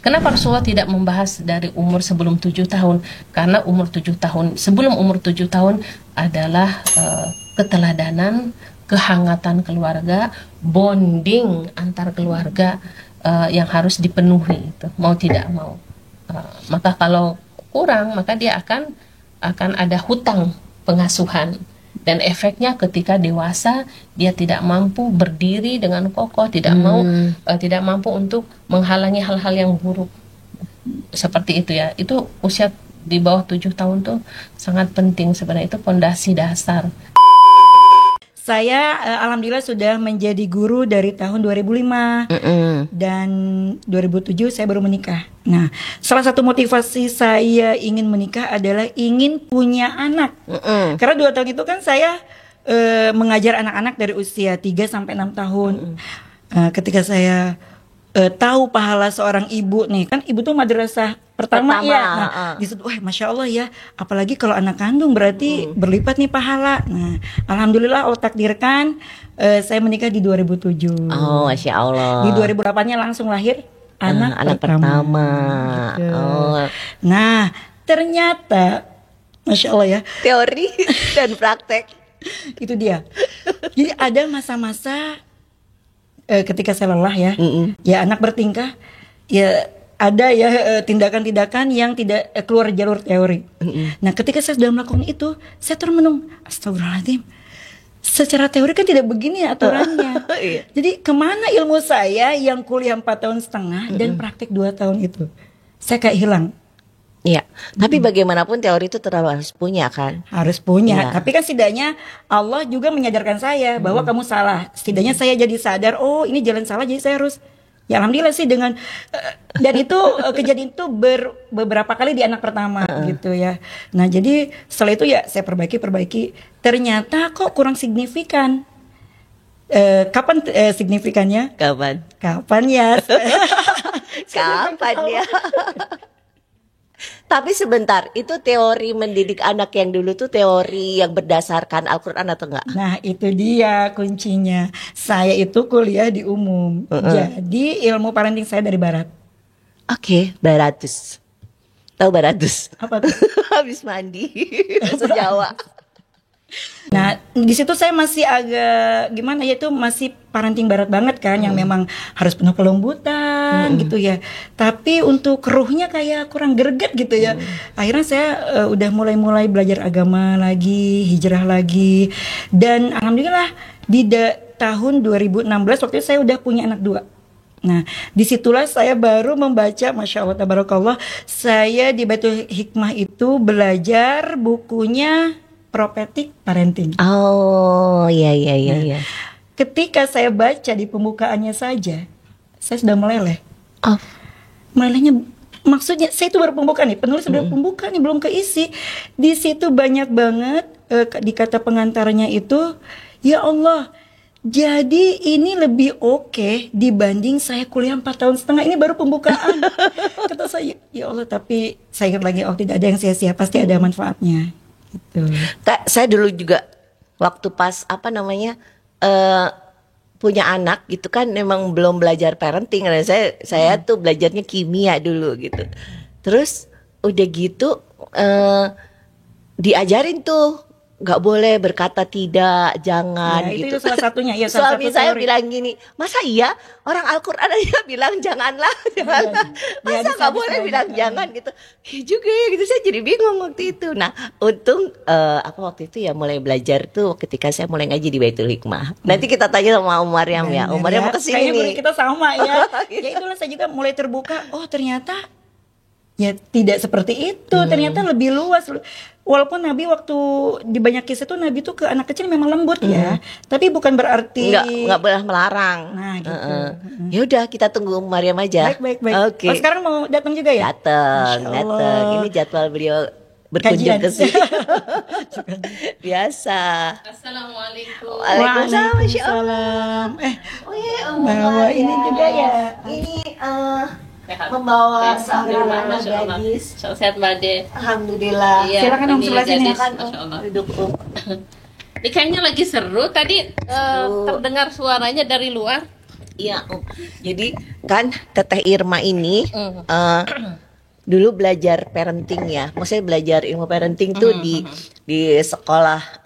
Kenapa Rasulullah tidak membahas dari umur sebelum 7 tahun? Karena sebelum umur 7 tahun adalah keteladanan, kehangatan keluarga, bonding antar keluarga yang harus dipenuhi, itu mau tidak mau. Maka kalau kurang, maka dia akan ada hutang pengasuhan. Dan efeknya ketika dewasa dia tidak mampu berdiri dengan kokoh, tidak mampu untuk menghalangi hal-hal yang buruk seperti itu ya. Itu usia di bawah 7 tahun tuh sangat penting sebenarnya, itu pondasi dasar. Saya alhamdulillah sudah menjadi guru dari tahun 2005 dan 2007 saya baru menikah. Nah, salah satu motivasi saya ingin menikah adalah ingin punya anak. Karena 2 tahun itu kan saya mengajar anak-anak dari usia 3 sampai 6 tahun. Ketika saya tahu pahala seorang ibu nih, kan ibu tuh madrasah pertama ya. Nah, disitu wah Masya Allah ya, apalagi kalau anak kandung berarti berlipat nih pahala. Nah, alhamdulillah Allah takdirkan saya menikah di 2007. Oh, Masya Allah. Di 2008-nya langsung lahir anak pertama. Gitu. Oh. Nah, ternyata Masya Allah ya, Teori dan praktek. itu dia. Jadi ada masa-masa ketika saya lelah ya, ya anak bertingkah, ya ada ya tindakan-tindakan yang tidak keluar jalur teori. Nah, ketika saya sudah melakukan itu, saya termenung, astagfirullahaladzim. Secara teori kan tidak begini aturannya. Jadi kemana ilmu saya yang kuliah 4,5 tahun dan praktik 2 tahun itu? Saya kayak hilang. Iya, tapi bagaimanapun teori itu tetap harus punya kan? Harus punya, Ya. tapi kan setidaknya Allah juga menyadarkan saya bahwa kamu salah. Setidaknya saya jadi sadar, oh ini jalan salah, jadi saya harus. Ya alhamdulillah sih dengan dan itu kejadian itu beberapa kali di anak pertama gitu ya. Nah jadi setelah itu ya saya perbaiki. Ternyata kok kurang signifikan. Kapan signifikannya? Kapan ya? Kapan ya? Tapi sebentar, itu teori mendidik anak yang dulu tuh teori yang berdasarkan Al-Quran atau enggak? Nah itu dia kuncinya. Saya itu kuliah di umum. Jadi ilmu parenting saya dari barat. Oke, Baratus. Tahu Baratus? Apa tuh? Habis mandi. Bahasa Jawa. Nah di situ saya masih agak gimana ya, itu masih parenting barat banget kan, yang memang harus penuh kelembutan gitu ya. Tapi untuk ruhnya kayak kurang greget gitu ya. Akhirnya saya udah mulai belajar agama lagi, hijrah lagi, dan alhamdulillah di tahun 2016 waktu itu saya udah punya anak 2. Nah, disitulah saya baru membaca, Masya Allah, Tabarakallah, saya di Baitul Hikmah itu belajar bukunya Prophetic Parenting. Oh, iya. Ketika saya baca di pembukaannya saja, saya sudah meleleh. Oh. Melelehnya maksudnya saya itu baru pembukaan nih, penulis baru pembukaan nih, belum keisi. Di situ banyak banget di kata pengantarnya itu, ya Allah, jadi ini lebih oke dibanding saya kuliah 4,5 tahun. Ini baru pembukaan. Kata saya, ya Allah, tapi saya ingat lagi, oh tidak ada yang sia-sia, pasti ada manfaatnya. Gitu. Saya dulu juga waktu pas punya anak gitu kan, memang belum belajar parenting karena saya tuh belajarnya kimia dulu gitu. Terus udah gitu diajarin tuh nggak boleh berkata tidak, jangan Ya, gitu. itu salah satunya ya. Suami saya bilang gini, masa iya orang Al-Quran aja bilang janganlah, masa nggak boleh bilang jangan gitu. Ya juga ya gitu, saya jadi bingung waktu itu. Nah untung waktu itu ya mulai belajar tuh ketika saya mulai ngaji di Baitul Hikmah. Nanti kita tanya sama Om Maryam ya. Om Maryam mau kesini nih. Kita sama ya. Ya itulah saya juga mulai terbuka. Oh ternyata ya tidak seperti itu. Ternyata lebih luas. Walaupun Nabi waktu di banyak kisah tuh Nabi tuh ke anak kecil memang lembut ya, tapi bukan berarti nggak boleh melarang. Nah gitu. Ya udah kita tunggu Maryam aja. Baik. Oke. Oh, sekarang mau datang juga ya? Datang. Ini jadwal beliau berkunjung ke sini. Biasa. Assalamualaikum. Waalaikumsalam. Masya Allah. Bawa ini juga ya. Ini membawa seorang gadis. Sehat Bade. Alhamdulillah. Iya, Silakan Om, ini sebelah sini. gadis, Masya Allah. Duduk Om. Ini kayaknya lagi seru. Tadi terdengar suaranya dari luar. Iya, jadi kan Teteh Irma ini Mm. dulu belajar parenting ya, maksudnya belajar ilmu parenting tuh di sekolah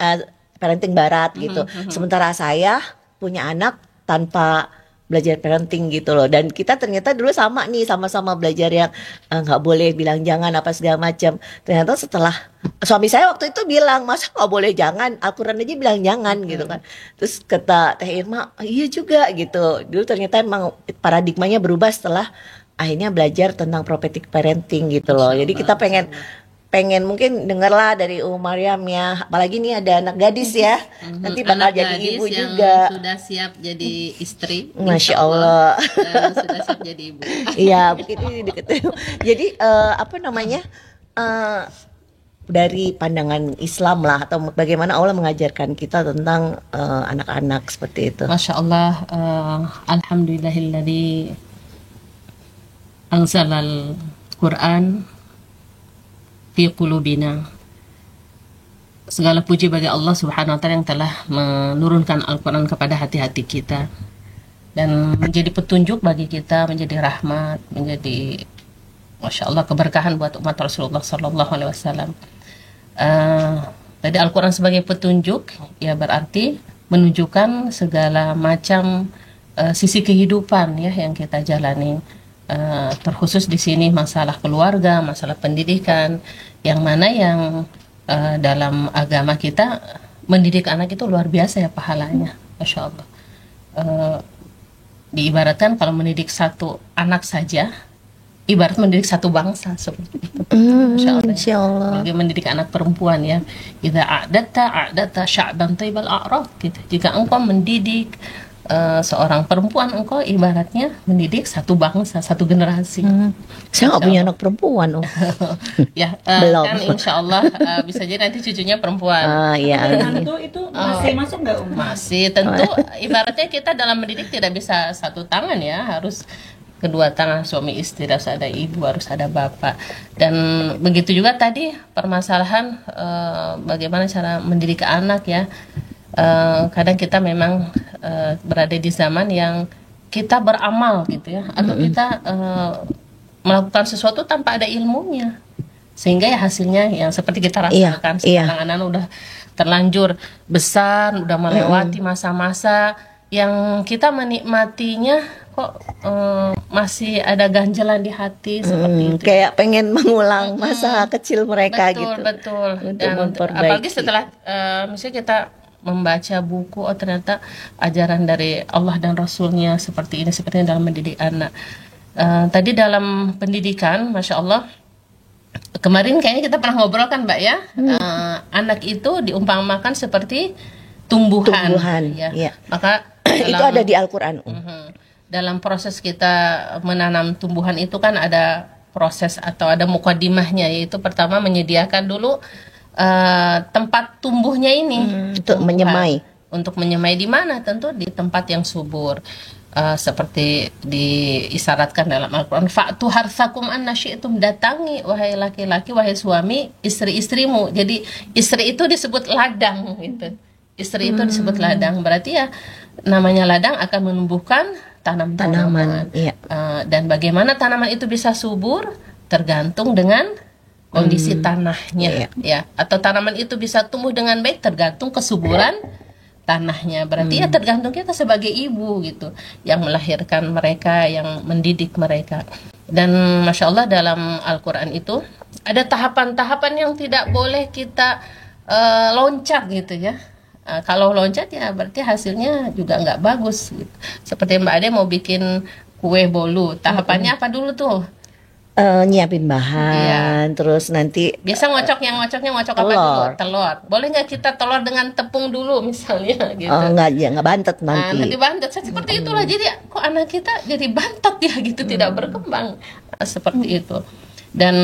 parenting barat gitu. Sementara saya punya anak tanpa belajar parenting gitu loh. Dan kita ternyata dulu sama nih, sama-sama belajar yang nggak boleh bilang jangan apa segala macam. Ternyata setelah suami saya waktu itu bilang, masa nggak boleh jangan, Al-Quran aja bilang jangan gitu kan. Terus kata Teh Irma, iya juga gitu. Dulu ternyata emang paradigmanya berubah setelah akhirnya belajar tentang prophetic parenting gitu loh. Jadi kita pengen mungkin dengarlah dari Mariam ya, apalagi nih ada anak gadis ya, nanti bakal Anak jadi gadis ibu yang juga. sudah siap jadi istri, Masya insya Allah. dan sudah siap jadi ibu. Iya, begitu deket. Jadi apa namanya? Dari pandangan Islam lah, atau bagaimana Allah mengajarkan kita tentang anak-anak seperti itu. Masya Allah, alhamdulillahilladzi anzalal Quran fi qulubina. Segala puji bagi Allah Subhanahu wa taala yang telah menurunkan Al-Quran kepada hati-hati kita dan menjadi petunjuk bagi kita, menjadi rahmat, menjadi Masya Allah keberkahan buat umat Rasulullah Sallallahu Alaihi Wasallam. Tadi Al-Quran sebagai petunjuk ya berarti menunjukkan segala macam sisi kehidupan ya yang kita jalani. Terkhusus di sini masalah keluarga, masalah pendidikan, yang mana yang dalam agama kita mendidik anak itu luar biasa ya pahalanya, Masya Allah. Diibaratkan kalau mendidik satu anak saja, ibarat mendidik satu bangsa seperti itu. Masya Allah. Insya Allah. Bagi mendidik anak perempuan ya, idza a'data sya'ban taibal a'raf gitu. Jika engkau mendidik seorang perempuan, engkau ibaratnya mendidik satu bangsa, satu generasi. Saya nggak punya anak perempuan, Ya, Belum. kan insya Allah bisa jadi nanti cucunya perempuan. Iya. Tentu itu masih masuk nggak Masih tentu ibaratnya kita dalam mendidik tidak bisa satu tangan ya, harus kedua tangan, suami istri, harus ada ibu, harus ada bapak. Dan begitu juga tadi permasalahan bagaimana cara mendidik anak ya. Kadang kita memang berada di zaman yang kita beramal gitu ya, atau kita melakukan sesuatu tanpa ada ilmunya, sehingga ya hasilnya yang seperti kita rasakan sekarang. Anak-anak udah terlanjur besar, udah melewati masa-masa yang kita menikmatinya kok masih ada ganjalan di hati seperti itu. Kayak pengen mengulang masa kecil mereka gitu. Betul. Untuk Dan memperbaiki. apalagi setelah misalnya kita membaca buku, oh ternyata ajaran dari Allah dan Rasulnya seperti ini, seperti dalam mendidik anak. Tadi dalam pendidikan, Masya Allah, kemarin kayaknya kita pernah ngobrol kan Mbak ya, anak itu diumpamakan seperti tumbuhan ya. Iya. Maka Itu ada di Al-Quran. dalam proses kita menanam tumbuhan itu kan ada proses atau ada mukadimahnya, yaitu pertama menyediakan dulu tempat tumbuhnya ini Untuk menyemai. Untuk menyemai di mana? Tentu di tempat yang subur. Seperti diisyaratkan dalam Al-Quran, fa'tu harsakum anna syi'tum, datangi wahai laki-laki, wahai suami, istri-istrimu. Jadi istri itu disebut ladang gitu. Istri itu disebut ladang, berarti ya namanya ladang akan menumbuhkan tanaman. Iya. Dan bagaimana tanaman itu bisa subur tergantung dengan kondisi tanahnya ya, atau tanaman itu bisa tumbuh dengan baik tergantung kesuburan tanahnya. Berarti ya tergantung kita sebagai ibu gitu, yang melahirkan mereka, yang mendidik mereka. Dan Masya Allah dalam Al-Quran itu ada tahapan-tahapan yang tidak boleh kita loncat gitu ya. Kalau loncat ya berarti hasilnya juga nggak bagus gitu. Seperti Mbak Ade mau bikin kue bolu, tahapannya apa dulu tuh? Nyiapin bahan, terus nanti Biasa ngocoknya apa dulu? Telur. Boleh nggak kita telur dengan tepung dulu misalnya gitu? nggak bantet Nah, nanti. nanti bantet seperti itulah. Jadi kok anak kita jadi bantet ya gitu, tidak berkembang. Seperti itu. Dan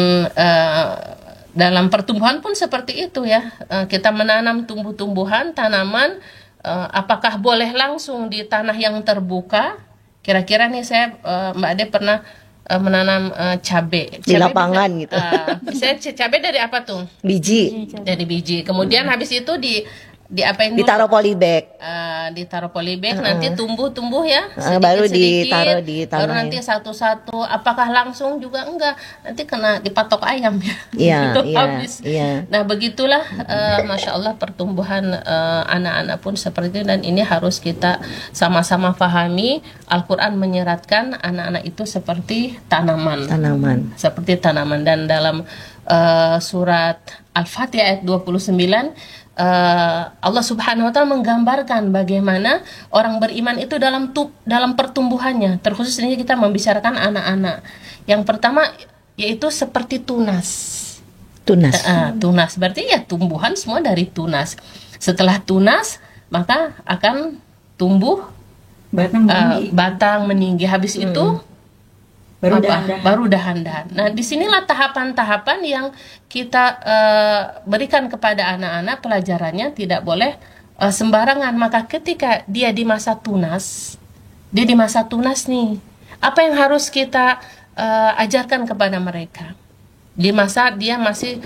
dalam pertumbuhan pun seperti itu ya. Kita menanam tumbuh-tumbuhan, tanaman, apakah boleh langsung di tanah yang terbuka? Kira-kira nih saya Mbak Ade pernah menanam cabai Di lapangan gitu. Misalnya cabai dari apa tuh? Biji. Dari biji. Kemudian habis itu diapain dulu? Ditaruh polybag. Ditaruh polybag, nanti tumbuh ya, Baru sedikit-sedikit, di baru tanah. nanti satu-satu. Apakah langsung juga enggak? Nanti kena dipatok ayam ya. Iya, Itu iya, habis. iya. Nah begitulah, masya Allah pertumbuhan anak-anak pun seperti itu, dan ini harus kita sama-sama pahami. Al-Quran menyeratkan anak-anak itu seperti tanaman. Seperti tanaman, dan dalam surat Al-Fatihah ayat 29, Allah Subhanahu wa taala menggambarkan bagaimana orang beriman itu dalam pertumbuhannya. Terkhusus ini kita membicarakan anak-anak. Yang pertama yaitu seperti tunas. Tunas berarti ya tumbuhan semua dari tunas. Setelah tunas maka akan tumbuh batang meninggi. Habis itu baru dahan-dahan. Nah, disinilah tahapan-tahapan yang kita berikan kepada anak-anak. Pelajarannya tidak boleh sembarangan. Maka ketika dia di masa tunas, nih, apa yang harus kita ajarkan kepada mereka? Di masa dia masih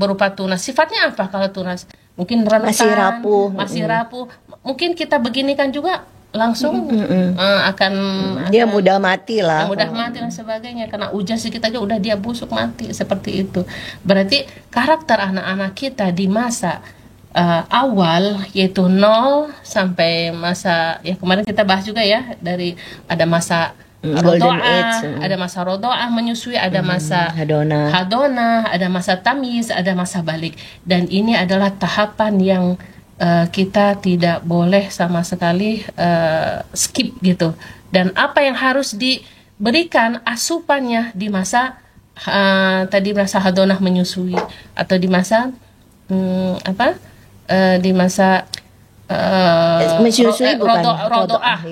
berupa tunas. Sifatnya apa kalau tunas? Mungkin rentan, masih rapuh. Mungkin kita beginikan juga langsung akan dia mudah mati lah. Mudah mati dan sebagainya, karena hujan sedikit aja udah dia busuk mati seperti itu. Berarti karakter anak-anak kita di masa awal, yaitu 0 sampai masa, ya kemarin kita bahas juga ya, dari ada masa rodoah, ada masa rodoah menyusui, ada masa hadona, ada masa tamyiz, ada masa balik. Dan ini adalah tahapan yang kita tidak boleh sama sekali skip gitu. Dan apa yang harus diberikan asupannya di masa tadi masa hadonah menyusui, atau di masa di masa menyusui bukan rodoah,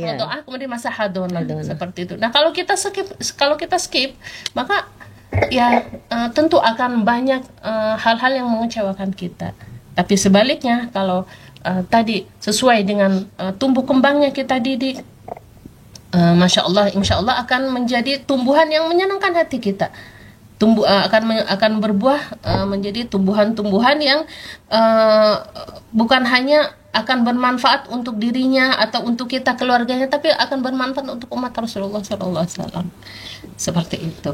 kemudian masa hadonah seperti itu. Nah, kalau kita skip maka ya tentu akan banyak hal-hal yang mengecewakan kita. Tapi sebaliknya, kalau tadi sesuai dengan tumbuh kembangnya kita didik, masya Allah, insya Allah akan menjadi tumbuhan yang menyenangkan hati kita. Akan berbuah menjadi tumbuhan-tumbuhan yang bukan hanya akan bermanfaat untuk dirinya atau untuk kita keluarganya, tapi akan bermanfaat untuk umat Rasulullah SAW. Seperti itu.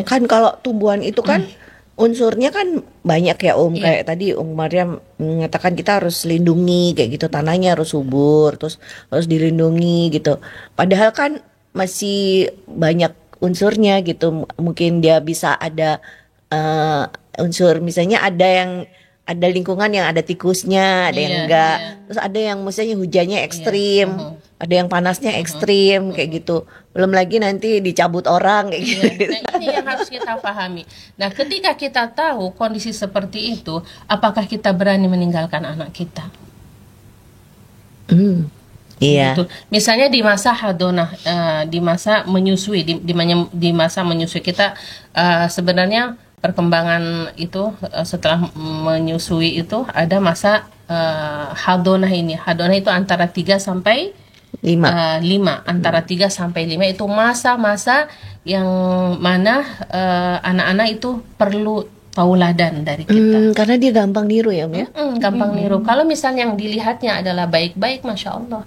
Kan kalau tumbuhan itu kan unsurnya kan banyak ya kayak tadi Mariam mengatakan kita harus lindungi kayak gitu, tanahnya harus subur, terus harus dilindungi gitu. Padahal kan masih banyak unsurnya gitu. Mungkin dia bisa ada unsur, misalnya ada lingkungan yang ada tikusnya, ada yang enggak. Terus ada yang misalnya hujannya ekstrim, ada yang panasnya ekstrim kayak gitu. Belum lagi nanti dicabut orang kayak gitu. Nah, ini yang harus kita pahami. Nah, ketika kita tahu kondisi seperti itu, apakah kita berani meninggalkan anak kita? Iya. Gitu. Misalnya di masa hadonah, di masa menyusui, di masa menyusui kita sebenarnya perkembangan itu setelah menyusui itu ada masa hadonah ini. Hadonah itu antara 3 sampai 5. Antara 3 sampai 5 itu masa-masa yang mana anak-anak itu perlu tauladan dari kita. Karena dia gampang niru ya, ya? Gampang niru. Kalau misalnya yang dilihatnya adalah baik-baik, masya Allah.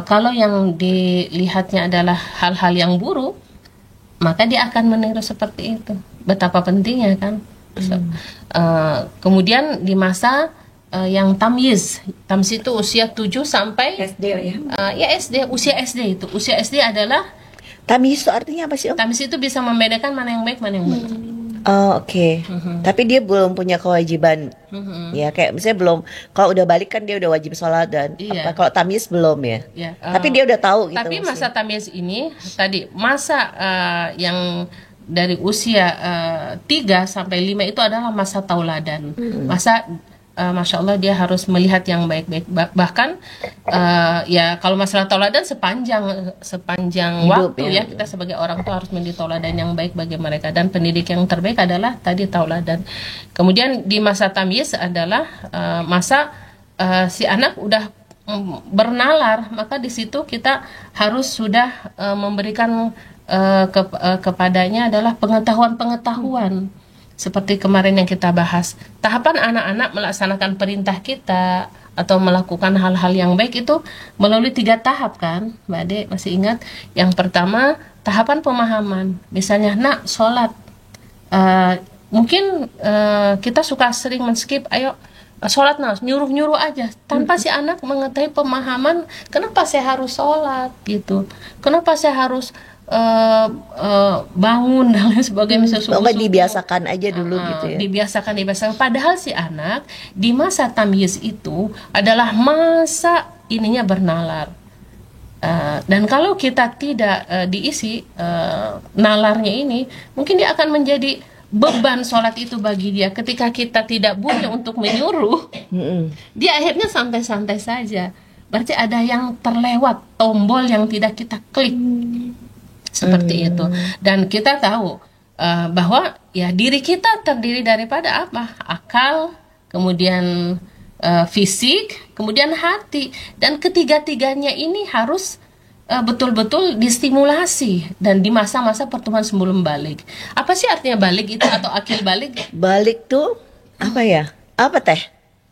Kalau yang dilihatnya adalah hal-hal yang buruk, maka dia akan meniru seperti itu. Betapa pentingnya kan. Kemudian di masa yang tamyiz itu usia 7 sampai SD ya. Usia SD itu. Usia SD adalah tamyiz itu artinya apa sih, Om? Tamyiz itu bisa membedakan mana yang baik, mana yang buruk. Oh, oke. Tapi dia belum punya kewajiban. Ya, kayak misalnya belum, kalau udah balik kan dia udah wajib sholat dan kalau tamyiz belum ya. Tapi dia udah tahu gitu. Tapi masa tamyiz ini tadi masa yang dari usia 3 sampai 5 itu adalah masa tauladan. Masa masya Allah dia harus melihat yang baik-baik. Bahkan ya kalau masalah tauladan sepanjang hidup, waktu ya kita sebagai orang tua harus menjadi tauladan yang baik bagi mereka, dan pendidik yang terbaik adalah tadi tauladan. Kemudian di masa tamyiz adalah masa si anak udah bernalar, maka di situ kita harus sudah memberikan kepadanya adalah pengetahuan-pengetahuan seperti kemarin yang kita bahas, tahapan anak-anak melaksanakan perintah kita atau melakukan hal-hal yang baik itu melalui 3 tahap kan, Mbak Ade masih ingat? Yang pertama tahapan pemahaman, misalnya nak sholat, mungkin kita suka sering men-skip, ayo sholat nah, nyuruh-nyuruh aja tanpa si anak mengetahui pemahaman kenapa saya harus sholat gitu, kenapa saya harus bangun dan lain sebagainya, misalnya dibiasakan aja dulu gitu ya. Dibiasakan. Padahal si anak di masa tamyiz itu adalah masa ininya bernalar. Dan kalau kita tidak diisi nalarnya ini, mungkin dia akan menjadi beban sholat itu bagi dia. Ketika kita tidak bunyi untuk menyuruh, dia akhirnya santai-santai saja. Berarti ada yang terlewat, tombol yang tidak kita klik. Seperti itu. Dan kita tahu bahwa ya diri kita terdiri daripada apa? Akal, kemudian fisik, kemudian hati. Dan ketiga-tiganya ini harus betul-betul distimulasi dan di masa-masa pertumbuhan sebelum balik. Apa sih artinya balik itu atau akil balik? Balik tuh apa ya? Apa teh?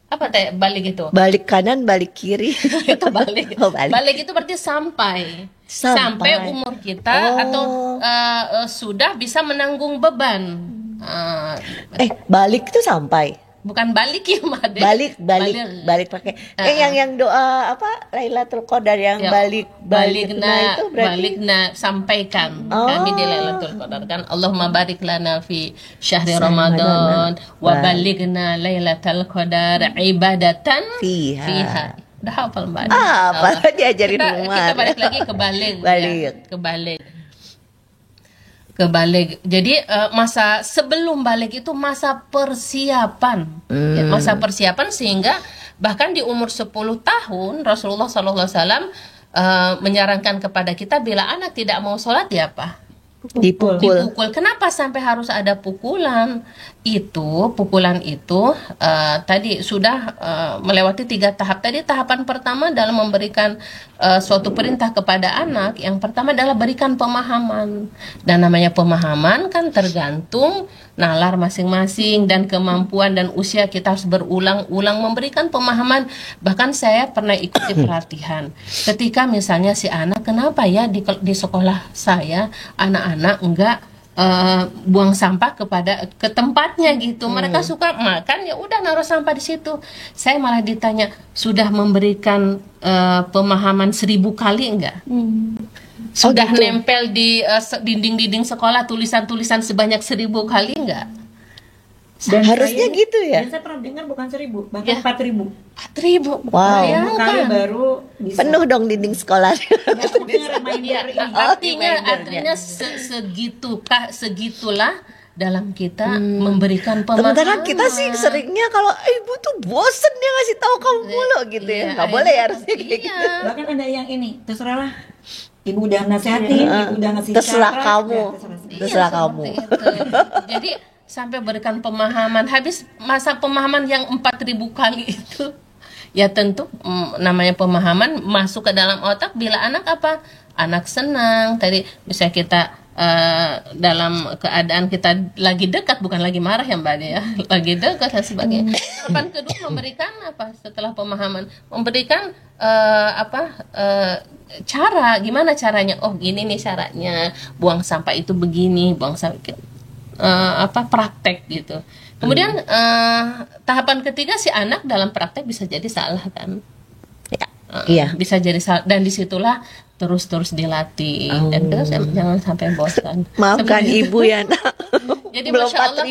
Apa teh balik itu? Balik kanan, balik kiri. Itu balik. Oh, balik. Balik itu berarti sampai umur kita atau sudah bisa menanggung beban. Balik itu sampai. Bukan balik ya, Made. Balik pakai. Yang doa apa? Lailatul Qadar yang Ya, balikna itu berarti balikna sampaikan kami di Lailatul Qadar kan. Allahumma barik lana fi syahri Ramadan wa baligna Lailatul Qadar ibadatan fiha. Udah hafal Mbak? Apa diajarin rumah. Kita balik lagi ke balik. Ke balik. Jadi masa sebelum balik itu masa persiapan. Ya, masa persiapan sehingga bahkan di umur 10 tahun Rasulullah SAW menyarankan kepada kita bila anak tidak mau sholat ya apa? Dipukul. Kenapa sampai harus ada pukulan? Pukulan itu tadi sudah melewati 3 tahap. Tadi tahapan pertama dalam memberikan suatu perintah kepada anak. Yang pertama adalah berikan pemahaman. Dan namanya pemahaman kan tergantung nalar masing-masing dan kemampuan dan usia, kita harus berulang-ulang memberikan pemahaman. Bahkan saya pernah ikuti pelatihan. Ketika misalnya si anak, kenapa ya di sekolah saya anak-anak enggak buang sampah ke tempatnya gitu. Mereka suka makan, ya udah naruh sampah di situ. Saya malah ditanya, sudah memberikan pemahaman 1000 kali enggak? Sudah gitu. Nempel di dinding-dinding sekolah tulisan-tulisan sebanyak 1000 kali enggak? Dan harusnya gitu ya. Saya pernah dengar bukan 1000, bahkan 4000. 4000. Wow. Kali baru bisa. Penuh dong dinding sekolah. Artinya segitulah dalam kita memberikan pemahaman. Sementara kita sih seringnya kalau ibu tuh bosen dia ngasih tahu kamu mulu gitu ya. Nggak boleh ya harusnya kayak gitu. Bahkan ada yang ini, terserahlah. Ibu udah nasehatin, ibu udah ngasih terserah cara, kamu. Terserah kamu. Jadi sampai berikan pemahaman, habis masa pemahaman yang 4000 kali itu, ya tentu namanya pemahaman masuk ke dalam otak bila anak apa? Anak senang. Tadi misalnya kita dalam keadaan kita lagi dekat, bukan lagi marah ya Mbak ya, lagi dekat dan sebagainya. Tahapan kedua memberikan apa? Setelah pemahaman, memberikan cara, gimana caranya? Oh gini nih caranya, buang sampah itu begini, buang sampah praktek gitu. Kemudian tahapan ketiga si anak dalam praktek bisa jadi salah kan? Iya. Bisa jadi salah, dan disitulah terus dilatih dan terus jangan sampai bosan. Maafkan ibu ya nak. Jadi masya Allah,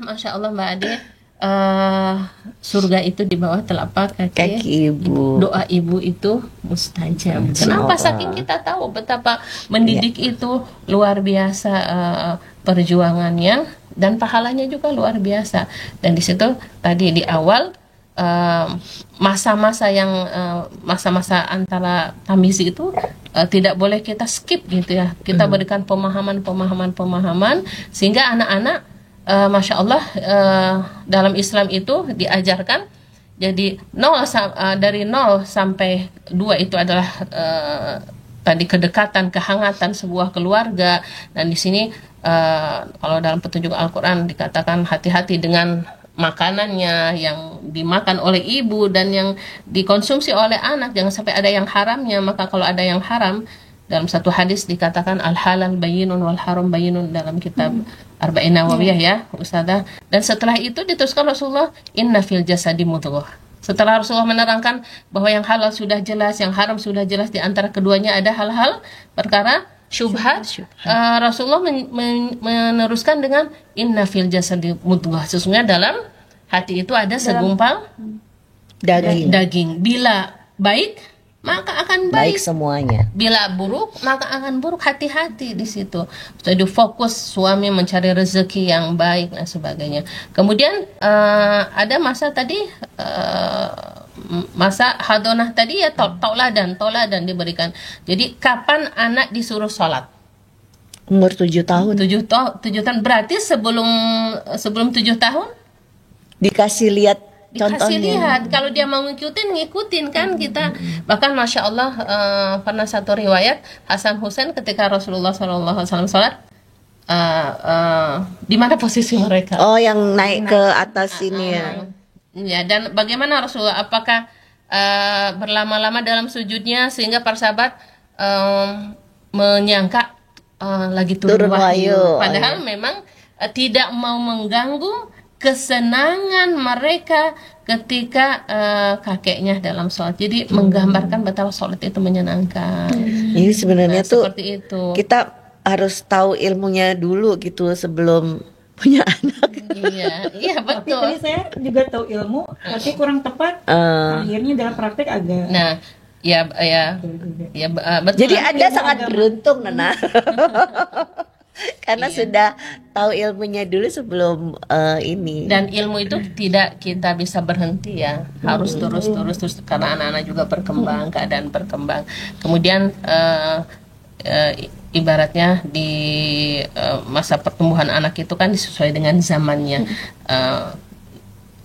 masya Allah Mbak Ade, surga itu di bawah telapak kaki ibu. Doa ibu itu mustajab. Kenapa? Saking kita tahu betapa mendidik itu luar biasa perjuangannya dan pahalanya juga luar biasa. Dan di situ tadi di awal masa-masa yang masa-masa antara tamyiz itu tidak boleh kita skip gitu ya. Kita berikan pemahaman sehingga anak-anak masya Allah dalam Islam itu diajarkan. Jadi dari 0 sampai 2 itu adalah tadi kedekatan, kehangatan sebuah keluarga. Dan di sini kalau dalam petunjuk Al-Quran dikatakan hati-hati dengan makanannya yang dimakan oleh ibu dan yang dikonsumsi oleh anak, jangan sampai ada yang haramnya. Maka kalau ada yang haram, dalam satu hadis dikatakan al halal bayyinun wal haram bayyinun dalam kitab Arba'in Nawawiyah ya Ustazah. Dan setelah itu diteruskan Rasulullah, inna fil jasadi mudghah. Setelah Rasulullah menerangkan bahwa yang halal sudah jelas, yang haram sudah jelas, di antara keduanya ada hal-hal perkara syubhat. Rasulullah meneruskan dengan inna fil jasadi mudghah. Sesungguhnya dalam hati itu ada segumpal daging. Bila baik maka akan baik semuanya. Bila buruk maka akan buruk. Hati-hati di situ. Jadi fokus suami mencari rezeki yang baik dan sebagainya. Kemudian ada masa tadi masa hadonah tadi ya, tauladan diberikan. Jadi kapan anak disuruh sholat? Umur 7 tahun. 7 tahun berarti sebelum 7 tahun Dikasih lihat dikasih contohnya. lihat. Kalau dia mau ngikutin kan kita. Bahkan Masya Allah pernah satu riwayat Hasan Husain ketika Rasulullah SAW sholat, di mana posisi mereka? Oh, yang naik ke atas ini ya. Ya, dan bagaimana Rasulullah? Apakah berlama-lama dalam sujudnya sehingga para sahabat menyangka lagi turun wahyu. Padahal memang tidak mau mengganggu kesenangan mereka ketika kakeknya dalam sholat. Jadi menggambarkan betapa sholat itu menyenangkan. Jadi sebenarnya tuh seperti itu. kita harus tahu ilmunya dulu gitu sebelum punya anak. Iya Tapi betul. tadi saya juga tahu ilmu, tapi kurang tepat. Akhirnya dalam praktek agak. Nah, betul. Jadi Anda sangat beruntung, Nana. Karena sudah tahu ilmunya dulu sebelum ini. Dan ilmu itu tidak kita bisa berhenti ya, harus terus karena anak-anak juga berkembang, keadaan berkembang. Kemudian ibaratnya di masa pertumbuhan anak itu kan disesuai dengan zamannya.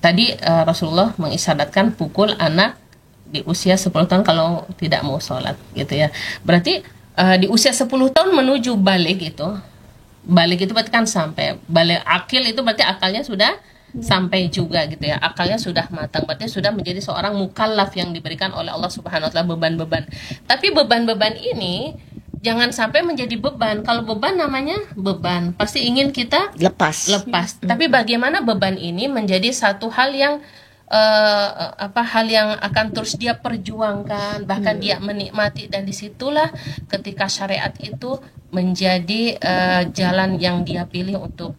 Tadi Rasulullah mengisyaratkan pukul anak di usia 10 tahun kalau tidak mau sholat gitu ya. Berarti di usia 10 tahun menuju balik itu berarti kan sampai balik akil, itu berarti akalnya sudah sampai juga gitu ya, akalnya sudah matang, berarti sudah menjadi seorang mukallaf yang diberikan oleh Allah Subhanahu wa taala beban-beban. Tapi beban-beban ini jangan sampai menjadi beban. Kalau beban namanya beban, pasti ingin kita lepas. Tapi bagaimana beban ini menjadi satu hal yang hal yang akan terus dia perjuangkan, bahkan dia menikmati, dan disitulah ketika syariat itu menjadi jalan yang dia pilih untuk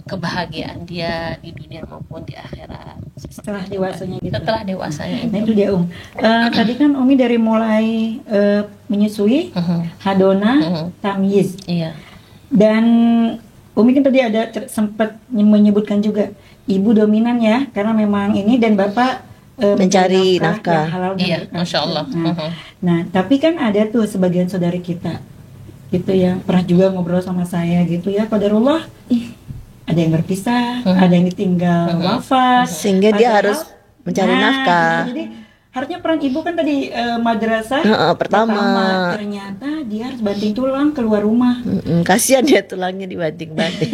kebahagiaan dia di dunia maupun di akhirat. Setelah dewasanya gitu. Setelah dewasanya. Nah itu dia tadi kan Umi dari mulai menyusui, hadona, tamyiz. Iya. Dan Umi kan tadi ada sempat menyebutkan juga ibu dominan ya, karena memang ini, dan bapak mencari nafkah. Halal. Iya, Masya Allah. Nah, tapi kan ada tuh sebagian saudari kita gitu ya, pernah juga ngobrol sama saya gitu ya, qadarullah ada yang berpisah, ada yang ditinggal wafat, sehingga dia harus mencari nafkah. Jadi harusnya peran ibu kan tadi madrasah pertama, ternyata dia harus banting tulang keluar rumah. Kasihan dia tulangnya dibanting-banting.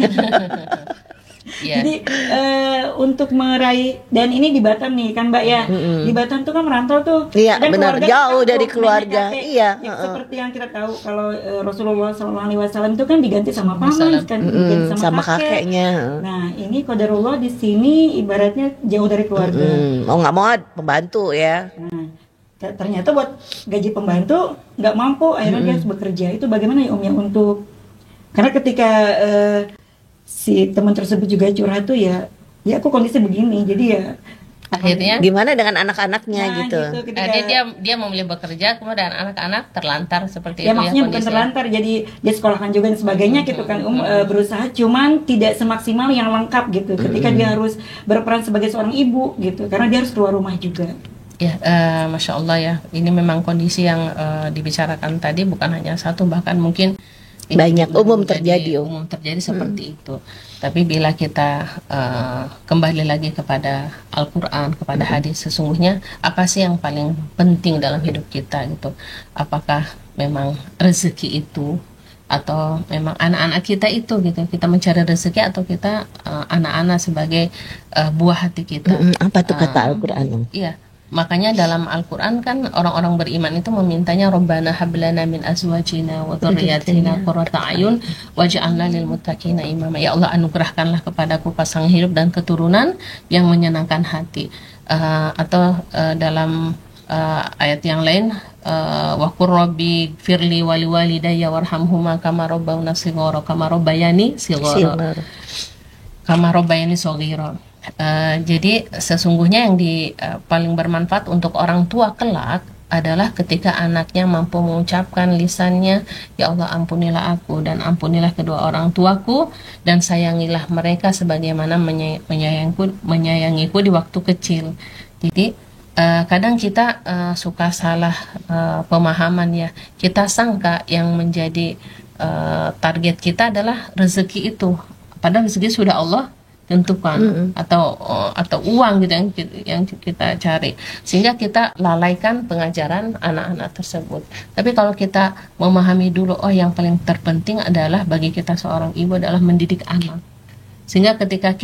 Jadi untuk meraih, dan ini di Batam nih kan Mbak ya, di Batam tuh kan merantau tuh, dan benar, jauh dari keluarga. Iya. Seperti yang kita tahu kalau Rasulullah SAW itu kan diganti sama paman, kan diganti sama kakeknya. Nah ini qadarullah di sini ibaratnya jauh dari keluarga. Mau nggak mau pembantu ya. Nah, ternyata buat gaji pembantu nggak mampu, akhirnya dia harus bekerja. Itu bagaimana ya ya untuk, karena ketika si teman tersebut juga curhat tuh ya aku kondisi begini, jadi ya akhirnya gimana dengan anak-anaknya gitu. Dia memilih bekerja, kemudian anak-anak terlantar seperti ya, itu maksudnya bukan terlantar, jadi dia sekolahkan juga dan sebagainya gitu kan, berusaha cuman tidak semaksimal yang lengkap gitu ketika dia harus berperan sebagai seorang ibu gitu, karena dia harus keluar rumah juga. Ya, Masya Allah ya, ini memang kondisi yang dibicarakan tadi bukan hanya satu, bahkan mungkin banyak umum terjadi seperti itu. Tapi bila kita kembali lagi kepada Al-Quran, kepada hadis, sesungguhnya apa sih yang paling penting dalam hidup kita gitu? Apakah memang rezeki itu atau memang anak-anak kita itu gitu, kita mencari rezeki atau kita anak-anak sebagai buah hati kita. Apa tuh kata Al-Quran? Iya, makanya dalam Al-Quran kan orang-orang beriman itu memintanya Rabbana hablana min azwajina wa dhurriyyatina qurrata a'yun waj'alna lil muttaqina imama. Ya Allah, anugerahkanlah kepadaku pasangan hidup dan keturunan yang menyenangkan hati. Atau dalam ayat yang lain, wa qur rabbi firli wali walidayya warhamhuma kama rabbauna shighara kama rabbayani shighara kama rabbayani shaghira. Jadi sesungguhnya yang paling bermanfaat untuk orang tua kelak adalah ketika anaknya mampu mengucapkan lisannya, ya Allah ampunilah aku dan ampunilah kedua orang tuaku dan sayangilah mereka sebagaimana menyayangiku di waktu kecil. Jadi kadang kita suka salah pemahaman ya. Kita sangka yang menjadi target kita adalah rezeki itu, padahal rezeki sudah Allah tentukan, atau uang gitu yang kita cari, sehingga kita lalaikan pengajaran anak-anak tersebut. Tapi kalau kita memahami dulu, oh yang paling terpenting adalah bagi kita seorang ibu adalah mendidik anak, sehingga ketika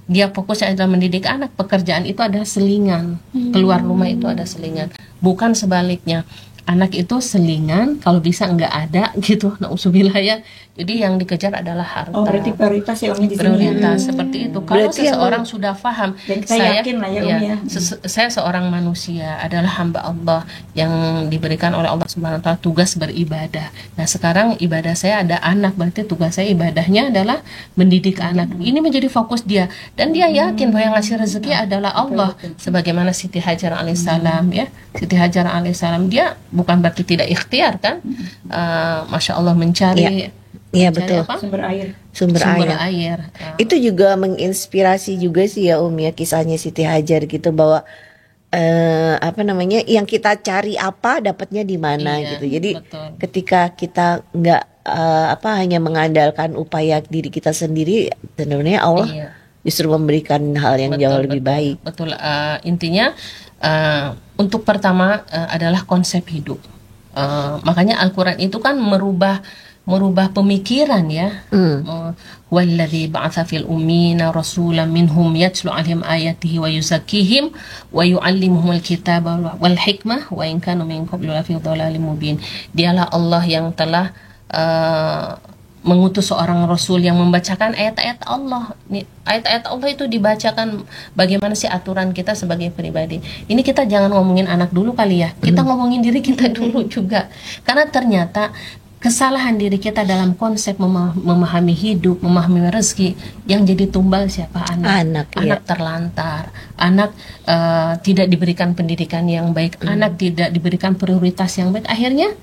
dia fokusnya adalah mendidik anak, pekerjaan itu adalah selingan, keluar rumah itu ada selingan, bukan sebaliknya. Anak itu selingan, kalau bisa enggak ada gitu, na'udzubillah ya. Jadi yang dikejar adalah harta. Oh, berarti prioritas ya Umi di sini. Prioritas seperti itu. Kalau Berarti seseorang sudah paham, dan kita yakin lah ya Umi ya. Saya seorang manusia adalah hamba Allah yang diberikan oleh Allah Subhanahu wa taala tugas beribadah. Nah, sekarang ibadah saya ada anak, berarti tugas saya ibadahnya adalah mendidik anak. Ini menjadi fokus dia dan dia yakin bahwa yang ngasih rezeki adalah Allah. Sebagaimana Siti Hajar alaihissalam ya. Siti Hajar alaihissalam dia bukan berarti tidak ikhtiar kan, masya Allah mencari Iya betul. apa? Sumber air. Itu juga menginspirasi juga sih ya ya, kisahnya Siti Hajar gitu, bahwa yang kita cari apa dapatnya di mana Iya, gitu. Jadi betul. ketika kita nggak hanya mengandalkan upaya diri kita sendiri, sebenarnya Allah Iya. justru memberikan hal yang jauh lebih baik. Betul. Intinya untuk pertama adalah konsep hidup. Makanya Al-Quran itu kan merubah pemikiran ya. Walladzi ba'atsa fil ummina rasulan minhum yatlu 'alaihim ayatihi wa yuzakkihim wa yu'allimuhumul kitaba wal hikmah wa in kanu min qablu lafi dhalalin mubin. Dialah Allah yang telah mengutus seorang rasul yang membacakan ayat-ayat Allah. Ayat-ayat Allah itu dibacakan, bagaimana sih aturan kita sebagai pribadi. Ini kita jangan ngomongin anak dulu kali ya. Kita ngomongin diri kita dulu juga. Karena ternyata kesalahan diri kita dalam konsep memahami hidup, memahami rezeki, yang jadi tumbal siapa? Anak terlantar, anak tidak diberikan pendidikan yang baik, anak tidak diberikan prioritas yang baik, akhirnya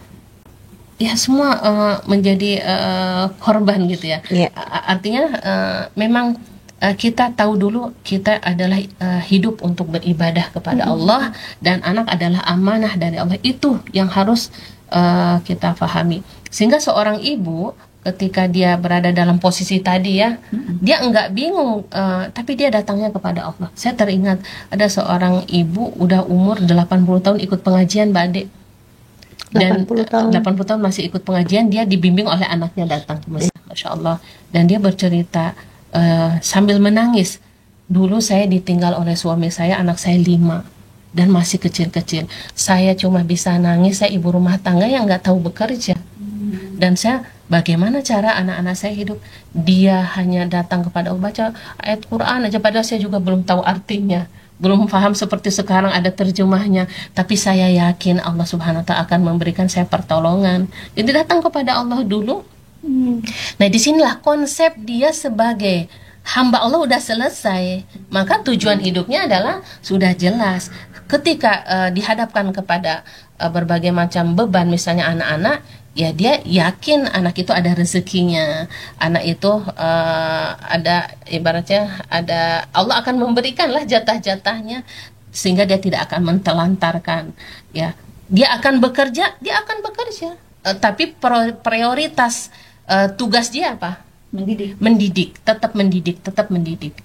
ya semua menjadi korban gitu ya. Artinya memang kita tahu dulu kita adalah hidup untuk beribadah kepada Allah, dan anak adalah amanah dari Allah. Itu yang harus kita pahami, sehingga seorang ibu ketika dia berada dalam posisi tadi ya, dia enggak bingung, tapi dia datangnya kepada Allah. Saya teringat ada seorang ibu udah umur 80 tahun ikut pengajian, Mbak Ade, dan 80 tahun masih ikut pengajian. Dia dibimbing oleh anaknya datang ke masjid, Masya Allah, dan dia bercerita sambil menangis, dulu saya ditinggal oleh suami saya, anak saya 5 dan masih kecil-kecil. Saya cuma bisa nangis, saya ibu rumah tangga yang nggak tahu bekerja. Dan saya, bagaimana cara anak-anak saya hidup? Dia hanya datang kepada Allah, baca ayat Quran aja, padahal saya juga belum tahu artinya, belum paham seperti sekarang ada terjemahnya. Tapi saya yakin Allah Subhanahu wa ta'ala akan memberikan saya pertolongan. Jadi datang kepada Allah dulu. Nah, disinilah konsep dia sebagai hamba Allah udah selesai. Maka tujuan hidupnya adalah sudah jelas. Ketika dihadapkan kepada berbagai macam beban, misalnya anak-anak, ya dia yakin anak itu ada rezekinya, anak itu ada, ibaratnya ada, Allah akan memberikanlah jatah-jatahnya, sehingga dia tidak akan mentelantarkan. Ya, dia akan bekerja, tapi prioritas tugas dia apa? Mendidik, tetap mendidik.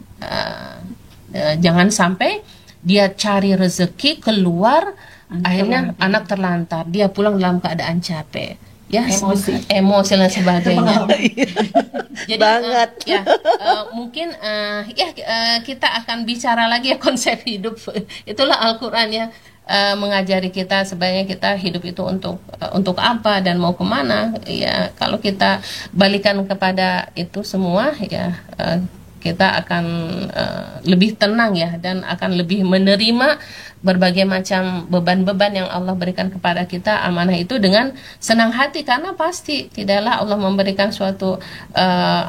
Jangan sampai dia cari rezeki keluar, akhirnya anak terlantar, dia pulang dalam keadaan capek. ya Emosi. emosi dan sebagainya. Jadi Banget. mungkin kita akan bicara lagi ya konsep hidup. Itulah Al-Quran ya, mengajari kita sebenarnya kita hidup itu untuk apa dan mau kemana. Ya kalau kita balikan kepada itu semua ya, kita akan lebih tenang ya, dan akan lebih menerima berbagai macam beban-beban yang Allah berikan kepada kita, amanah itu dengan senang hati, karena pasti tidaklah Allah memberikan suatu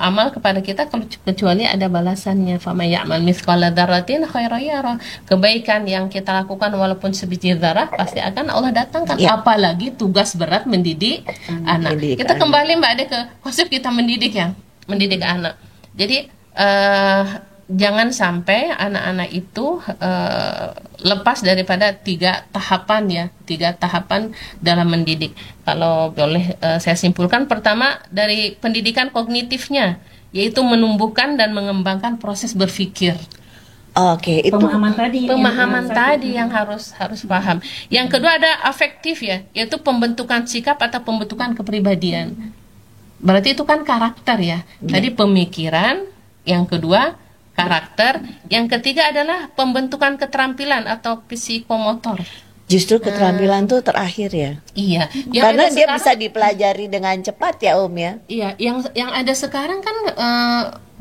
amal kepada kita kecuali ada balasannya. Faman ya'mal mithqala dzarratin khairan yarah. Kebaikan yang kita lakukan walaupun sebiji zarah pasti akan Allah datangkan. Ya. Apalagi tugas berat mendidik anak. Mendidik Kita anak. kembali Mbak Ade ke konsep kita mendidik ya, mendidik anak. Jadi jangan sampai anak-anak itu lepas daripada 3 tahapan ya, 3 tahapan dalam mendidik. Kalau boleh saya simpulkan, pertama dari pendidikan kognitifnya, yaitu menumbuhkan dan mengembangkan proses berpikir. Oke, itu Pemahaman tadi yang harus paham. Yang kedua ada afektif ya, yaitu pembentukan sikap atau pembentukan kepribadian. Berarti itu kan karakter ya. Tadi pemikiran, yang kedua karakter, yang ketiga adalah pembentukan keterampilan atau psikomotor. justru keterampilan tuh terakhir ya. Iya. Yang Karena ada dia sekarang- bisa dipelajari dengan cepat ya Om ya. Iya, yang ada sekarang kan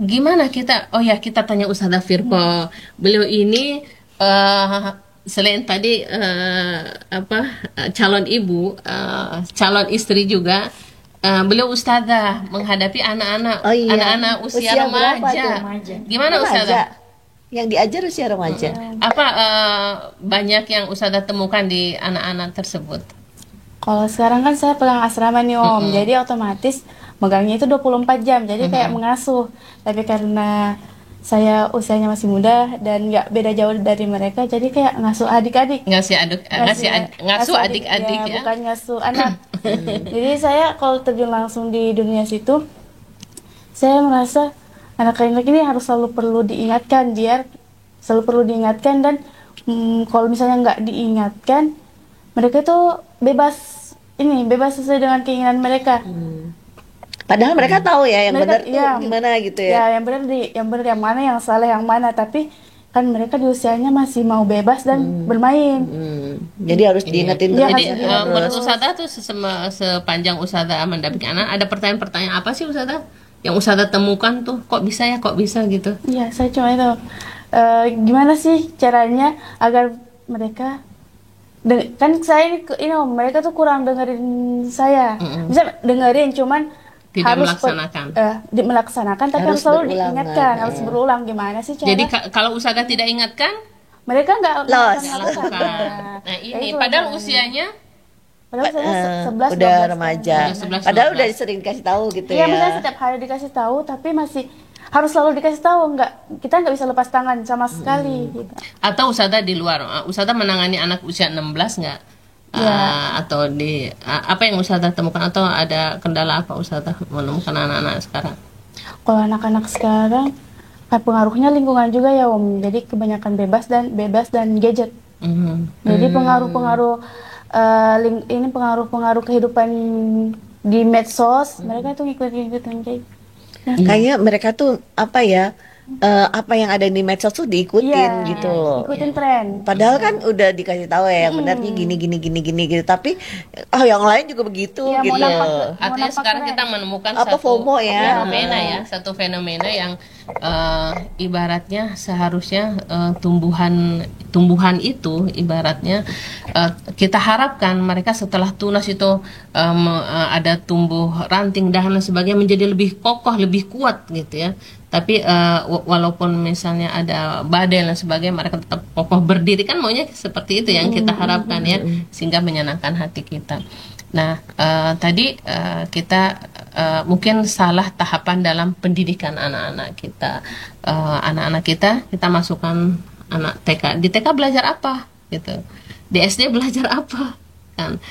gimana kita? Oh ya, kita tanya Ustazah Firko. Beliau ini selain tadi calon ibu, calon istri juga. Beliau ustazah menghadapi anak-anak, Oh iya. anak-anak usia berapa remaja. tuh? Gimana Remaja. ustazah? Yang diajar usia remaja. Apa banyak yang ustazah temukan di anak-anak tersebut? Kalau sekarang kan saya pegang asrama nih Om, jadi otomatis megangnya itu 24 jam, jadi kayak mengasuh. Tapi karena saya usianya masih muda dan nggak beda jauh dari mereka, jadi kayak ngasuh adik-adik. Ngasuh adik-adik ya. Bukan ngasuh anak. Jadi saya kalau terjun langsung di dunia situ, saya merasa anak-anak ini harus selalu perlu diingatkan, dan kalau misalnya nggak diingatkan, mereka tuh bebas sesuai dengan keinginan mereka. Padahal mereka tahu ya yang Mereka- benar tuh iya. gimana gitu Ya, ya. yang benar yang mana, yang salah yang mana, tapi kan mereka di usianya masih mau bebas dan bermain. Jadi harus diingetin Iya, terus. Jadi harus diingat menurut terus. Ustazah tuh sepanjang Ustazah mendampingi anak, ada pertanyaan-pertanyaan apa sih Ustazah yang Ustazah temukan tuh, kok bisa gitu? Iya, saya cuma itu. Gimana sih caranya agar mereka kan saya ini mereka tuh kurang dengerin saya. Bisa dengerin cuman Tidak harus melaksanakan. melaksanakan, tapi Harus harus selalu berulang, diingatkan, kan? harus berulang. Gimana sih cara? Jadi kalau Ustazah tidak ingatkan, mereka nggak Los. melakukan. nah ini padahal usianya Padahal saya 11 udah 12 remaja. Udah 11, Padahal 12. udah sering dikasih tahu gitu Iya, ya. misalnya setiap hari dikasih tahu, tapi masih harus selalu dikasih tahu. Kita nggak bisa lepas tangan sama sekali. Gitu. atau Ustazah di luar, Ustazah menangani anak usia 16 nggak? Atau apa yang Ustazah temukan, atau ada kendala apa Ustazah menemukan anak-anak sekarang? Kalau anak-anak sekarang, pengaruhnya lingkungan juga ya Om. Jadi kebanyakan bebas dan gadget. Jadi pengaruh-pengaruh pengaruh kehidupan di medsos, mereka tuh ngikut-ngikutin kayak. Kayaknya mereka tuh apa ya? Apa yang ada di medsos tuh diikutin Iya, gitu loh. ikutin tren. Padahal kan udah dikasih tahu ya yang benarnya gini gitu. Tapi yang lain juga begitu Iya, mau gitu. nampak- Artinya nampak sekarang keren. kita menemukan Apa FOMO ya? satu fenomena yang ibaratnya seharusnya tumbuhan itu ibaratnya kita harapkan mereka setelah tunas itu ada tumbuh ranting, dahan dan sebagainya menjadi lebih kokoh, lebih kuat gitu ya. Tapi walaupun misalnya ada badai dan sebagainya, mereka tetap kokoh berdiri, kan maunya seperti itu yang kita harapkan ya, sehingga menyenangkan hati kita. Nah, tadi kita mungkin salah tahapan dalam pendidikan anak-anak kita. Anak-anak kita masukkan anak TK. Di TK belajar apa gitu? Di SD belajar apa? Kan?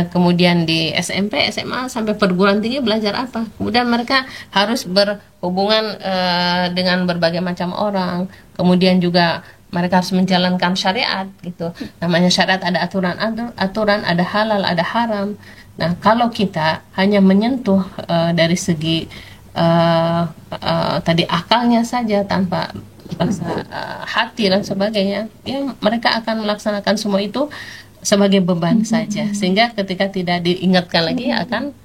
Kemudian di SMP, SMA sampai perguruan tinggi belajar apa? Kemudian mereka harus berhubungan dengan berbagai macam orang. Kemudian juga mereka harus menjalankan syariat gitu. Namanya syariat ada aturan, ada halal, ada haram. Nah, kalau kita hanya menyentuh dari segi tadi akalnya saja tanpa rasa hati dan sebagainya, ya mereka akan melaksanakan semua itu sebagai beban saja, sehingga ketika tidak diingatkan lagi akan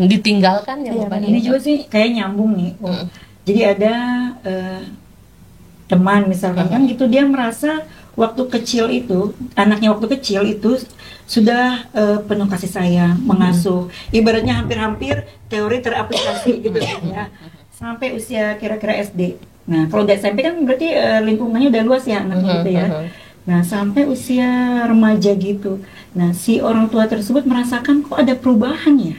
ditinggalkan ya beban Ini itu. juga sih kayak nyambung nih. Jadi ada teman misalkan kan gitu, dia merasa waktu kecil itu, anaknya waktu kecil itu sudah penuh kasih sayang, mengasuh, ibaratnya hampir-hampir teori teraplikasi gitu ya, sampai usia kira-kira SD. Nah kalau udah SMP kan berarti lingkungannya udah luas ya anaknya gitu ya. Nah sampai usia remaja gitu, nah si orang tua tersebut merasakan kok ada perubahan ya.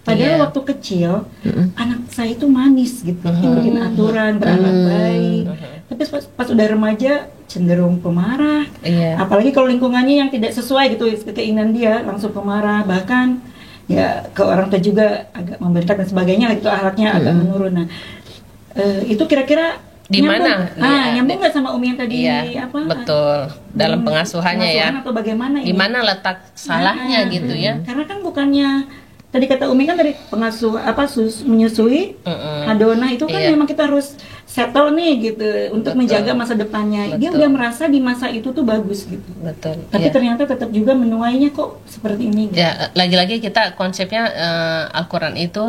Padahal waktu kecil anak saya itu manis gitu, ikutin aturan, beranak baik. Tapi pas udah remaja cenderung pemarah. Apalagi kalau lingkungannya yang tidak sesuai gitu keinginan dia, langsung pemarah. Bahkan ya ke orang tua juga agak membentak dan sebagainya, gitu akhlaknya agak menurun. Nah itu kira-kira Di mana? nyambung nggak sama Umi yang tadi apa? Betul. Dalam pengasuhannya ya. Atau bagaimana? Di mana letak salahnya gitu ya? Karena kan bukannya tadi kata Umi kan dari pengasuh menyusui, hadonah itu kan memang kita harus settle nih gitu untuk menjaga masa depannya. Dia udah merasa di masa itu tuh bagus gitu. Betul. Tapi ternyata tetap juga menuainya kok seperti ini. Gitu. Ya, lagi-lagi kita konsepnya Al-Quran itu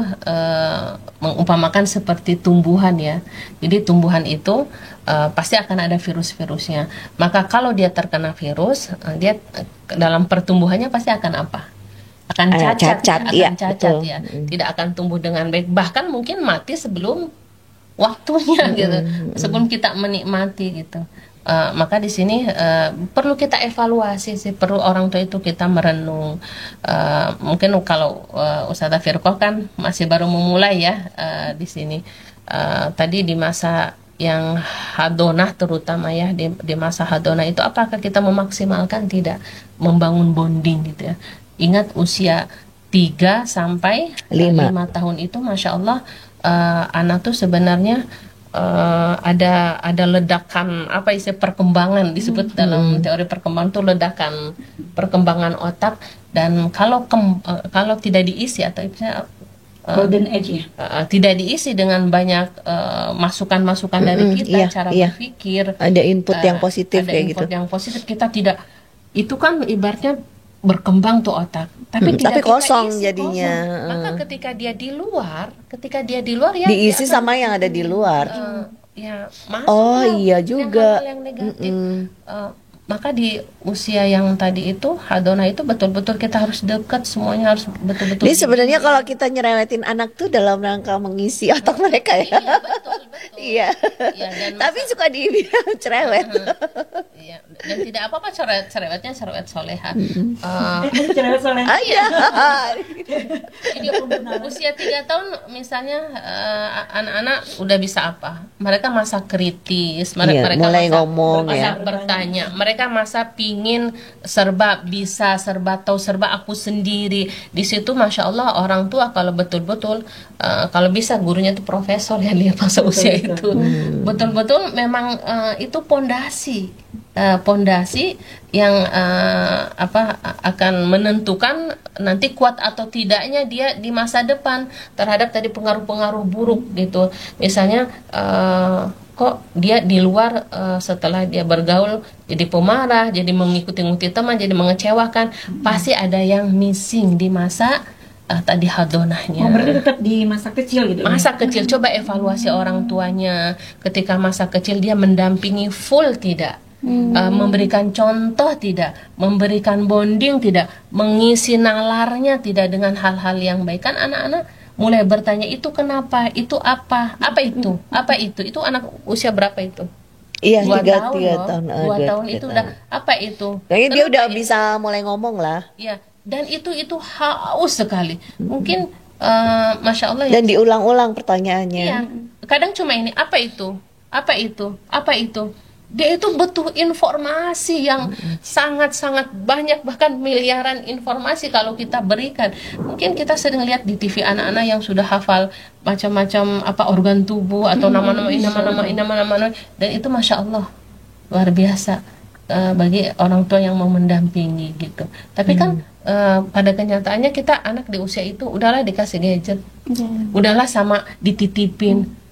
mengumpamakan seperti tumbuhan ya. Jadi tumbuhan itu pasti akan ada virus-virusnya. Maka kalau dia terkena virus, dia dalam pertumbuhannya pasti akan apa? Akan cacat ya. Tidak akan tumbuh dengan baik, bahkan mungkin mati sebelum waktunya gitu, sebelum kita menikmati gitu. Maka di sini perlu kita evaluasi sih, perlu orang tua itu kita merenung. Mungkin kalau Ustazah Firqah kan masih baru memulai ya di sini. Tadi di masa yang hadonah terutama ya, di masa hadonah itu apakah kita memaksimalkan? Tidak, membangun bonding gitu ya. Ingat usia 3 sampai 5 tahun itu Masya Allah anak tuh sebenarnya ada ledakan apa istilah perkembangan, disebut dalam teori perkembangan tuh ledakan perkembangan otak, dan kalau tidak diisi atau golden age ya, tidak diisi dengan banyak masukan-masukan dari kita, cara berpikir, ada input yang positif ada kayak input gitu. yang positif, kita tidak, itu kan ibaratnya berkembang tuh otak, tapi tidak tapi kosong kita isi, jadinya. kosong. Maka ketika dia di luar ya diisi dia sama yang ada di luar. Ya masuk. Oh iya juga. Yang negatif. Maka di usia yang tadi itu hadona itu betul-betul kita harus dekat, semuanya harus betul-betul. Jadi sebenarnya kalau kita nyerewetin anak tuh dalam rangka mengisi otak mereka ya. Iya, betul. Iya. Ya, Tapi suka dibilang cerewet. Iya, dan tidak apa-apa cerewetnya cerewet soleha. cerewet soleha. Iya. Jadi usia 3 tahun misalnya anak-anak udah bisa apa? Mereka masa kritis, mereka mulai masa, ngomong masa bertanya, mereka masa pingin serba bisa, serba tahu, serba aku sendiri. Di situ Masya Allah orang tua kalau betul-betul kalau bisa gurunya itu profesor ya dia masa usia itu betul-betul memang itu pondasi yang akan menentukan nanti kuat atau tidaknya dia di masa depan terhadap tadi pengaruh-pengaruh buruk gitu. Misalnya kok dia di luar setelah dia bergaul jadi pemarah, jadi mengikuti teman, jadi mengecewakan, pasti ada yang missing di masa tadi hadonahnya. Berarti tetap di masa kecil gitu. Masa kecil, coba evaluasi orang tuanya ketika masa kecil, dia mendampingi full tidak? Memberikan contoh tidak, memberikan bonding tidak, mengisi nalarnya tidak dengan hal-hal yang baik. Kan anak-anak mulai bertanya, itu kenapa, itu apa itu, itu anak usia berapa itu? Iya, 2 tahun. 2 tahun itu udah apa itu? Kayaknya dia udah bisa mulai ngomong lah. Iya, dan itu haus sekali. Mungkin Masya Allah ya. Dan diulang-ulang pertanyaannya. Iya, kadang cuma ini, apa itu? Dia itu butuh informasi yang sangat-sangat banyak, bahkan miliaran informasi kalau kita berikan. Mungkin kita sering lihat di TV anak-anak yang sudah hafal macam-macam apa organ tubuh atau nama-nama, dan itu masya Allah luar biasa bagi orang tua yang mau mendampingi gitu. Tapi kan pada kenyataannya kita anak di usia itu udahlah dikasih gadget, udahlah sama dititipin.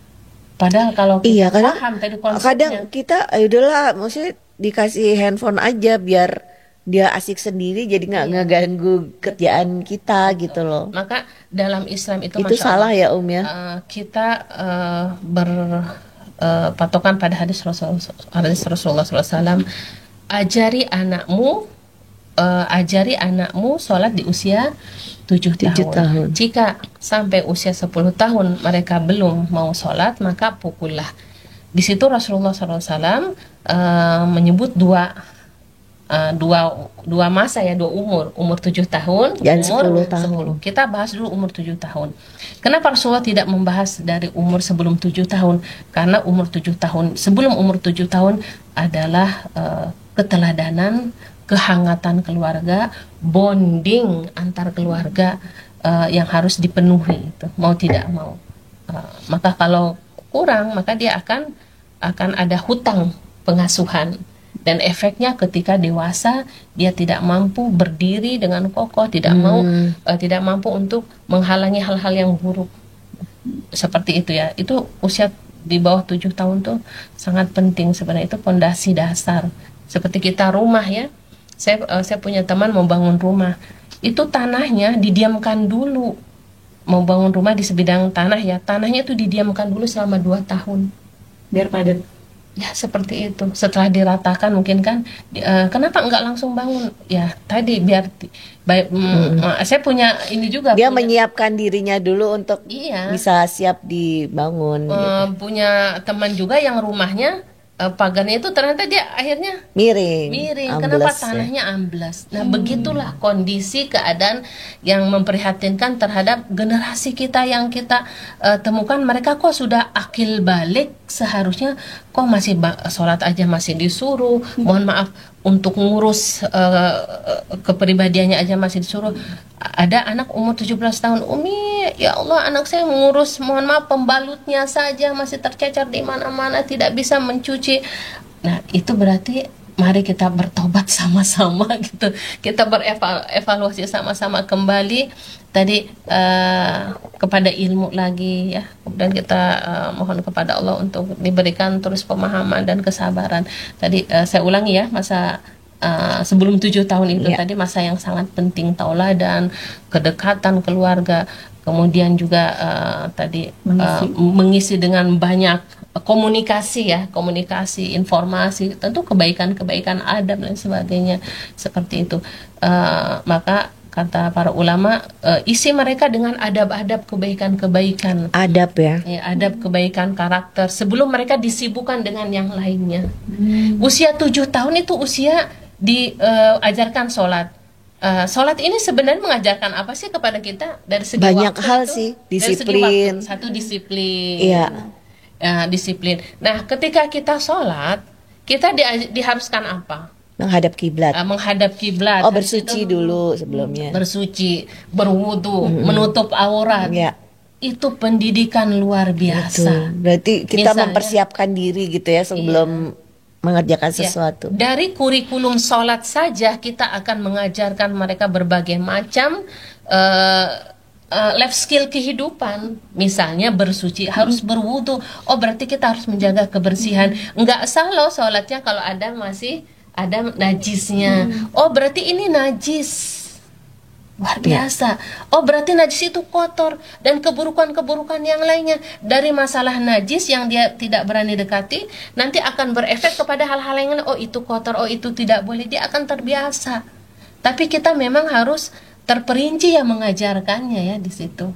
Padahal kalau kita paham tadi konsepnya. Kadang kita udahlah maksudnya dikasih handphone aja biar dia asik sendiri, jadi nggak ngeganggu kerjaan kita gitu loh. Maka dalam Islam itu salah ya ya. Kita berpatokan pada hadis Rasulullah SAW. Ajari anakmu sholat di usia 7 tahun. Jika sampai usia 10 tahun mereka belum mau sholat, maka pukullah. Di situ Rasulullah SAW menyebut dua masa ya, dua umur 7 tahun dan umur 10 tahun. Kita bahas dulu umur 7 tahun. Kenapa Rasulullah tidak membahas dari umur sebelum 7 tahun? Karena umur 7 tahun, sebelum umur 7 tahun adalah keteladanan, kehangatan keluarga, bonding antar keluarga yang harus dipenuhi itu, mau tidak mau. Maka kalau kurang, maka dia akan ada hutang pengasuhan, dan efeknya ketika dewasa dia tidak mampu berdiri dengan kokoh, tidak mampu untuk menghalangi hal-hal yang buruk seperti itu ya. Itu usia di bawah 7 tahun tuh sangat penting sebenarnya, itu pondasi dasar. Seperti kita rumah ya. Saya punya teman mau bangun rumah, itu tanahnya didiamkan dulu. Mau bangun rumah di sebidang tanah ya, tanahnya itu didiamkan dulu selama 2 tahun biar padat. Ya seperti itu. Setelah diratakan mungkin kan, kenapa enggak langsung bangun? Ya tadi biar saya punya ini juga. Dia menyiapkan dirinya dulu untuk bisa siap dibangun. Gitu. Punya teman juga yang rumahnya pagarnya itu ternyata dia akhirnya miring. Kenapa? Tanahnya amblas. Nah begitulah kondisi keadaan yang memprihatinkan terhadap generasi kita yang kita temukan. Mereka kok sudah akil balik, seharusnya kok masih sholat aja masih disuruh. Mohon maaf, untuk ngurus kepribadiannya aja masih disuruh. Ada anak umur 17 tahun, Umi, ya Allah anak saya mengurus, mohon maaf, pembalutnya saja masih tercecer di mana-mana, tidak bisa mencuci. Nah itu berarti mari kita bertobat sama-sama gitu. Kita berevaluasi sama-sama kembali tadi kepada ilmu lagi ya. Kemudian kita mohon kepada Allah untuk diberikan terus pemahaman dan kesabaran. Tadi saya ulangi ya, masa sebelum 7 tahun itu tadi masa yang sangat penting, tauladan, kedekatan keluarga, kemudian juga tadi mengisi dengan banyak komunikasi, informasi, tentu kebaikan adab dan sebagainya seperti itu. Maka kata para ulama, isi mereka dengan adab-adab kebaikan, adab ya, adab kebaikan karakter sebelum mereka disibukkan dengan yang lainnya. Usia 7 tahun itu usia diajarkan sholat. Sholat ini sebenarnya mengajarkan apa sih kepada kita dari segi banyak waktu hal itu, sih, disiplin. disiplin. Satu disiplin. Iya. Disiplin. Nah, ketika kita sholat, kita diharuskan apa? Menghadap kiblat. Menghadap kiblat. Bersuci dulu sebelumnya. Bersuci, berwudu, menutup aurat. Ya. Itu pendidikan luar biasa. Betul. Berarti kita Misalnya, mempersiapkan diri gitu ya sebelum mengerjakan sesuatu. Dari kurikulum sholat saja kita akan mengajarkan mereka berbagai macam life skill kehidupan. Misalnya bersuci, harus berwudu. Oh berarti kita harus menjaga kebersihan. Enggak sah loh sholatnya kalau masih ada najisnya. Oh berarti ini najis. Luar biasa. Oh berarti najis itu kotor. Dan keburukan-keburukan yang lainnya. Dari masalah najis yang dia tidak berani dekati, nanti akan berefek kepada hal-hal yang lain. Oh itu kotor, oh itu tidak boleh. Dia akan terbiasa. Tapi kita memang harus terperinci yang mengajarkannya ya di situ.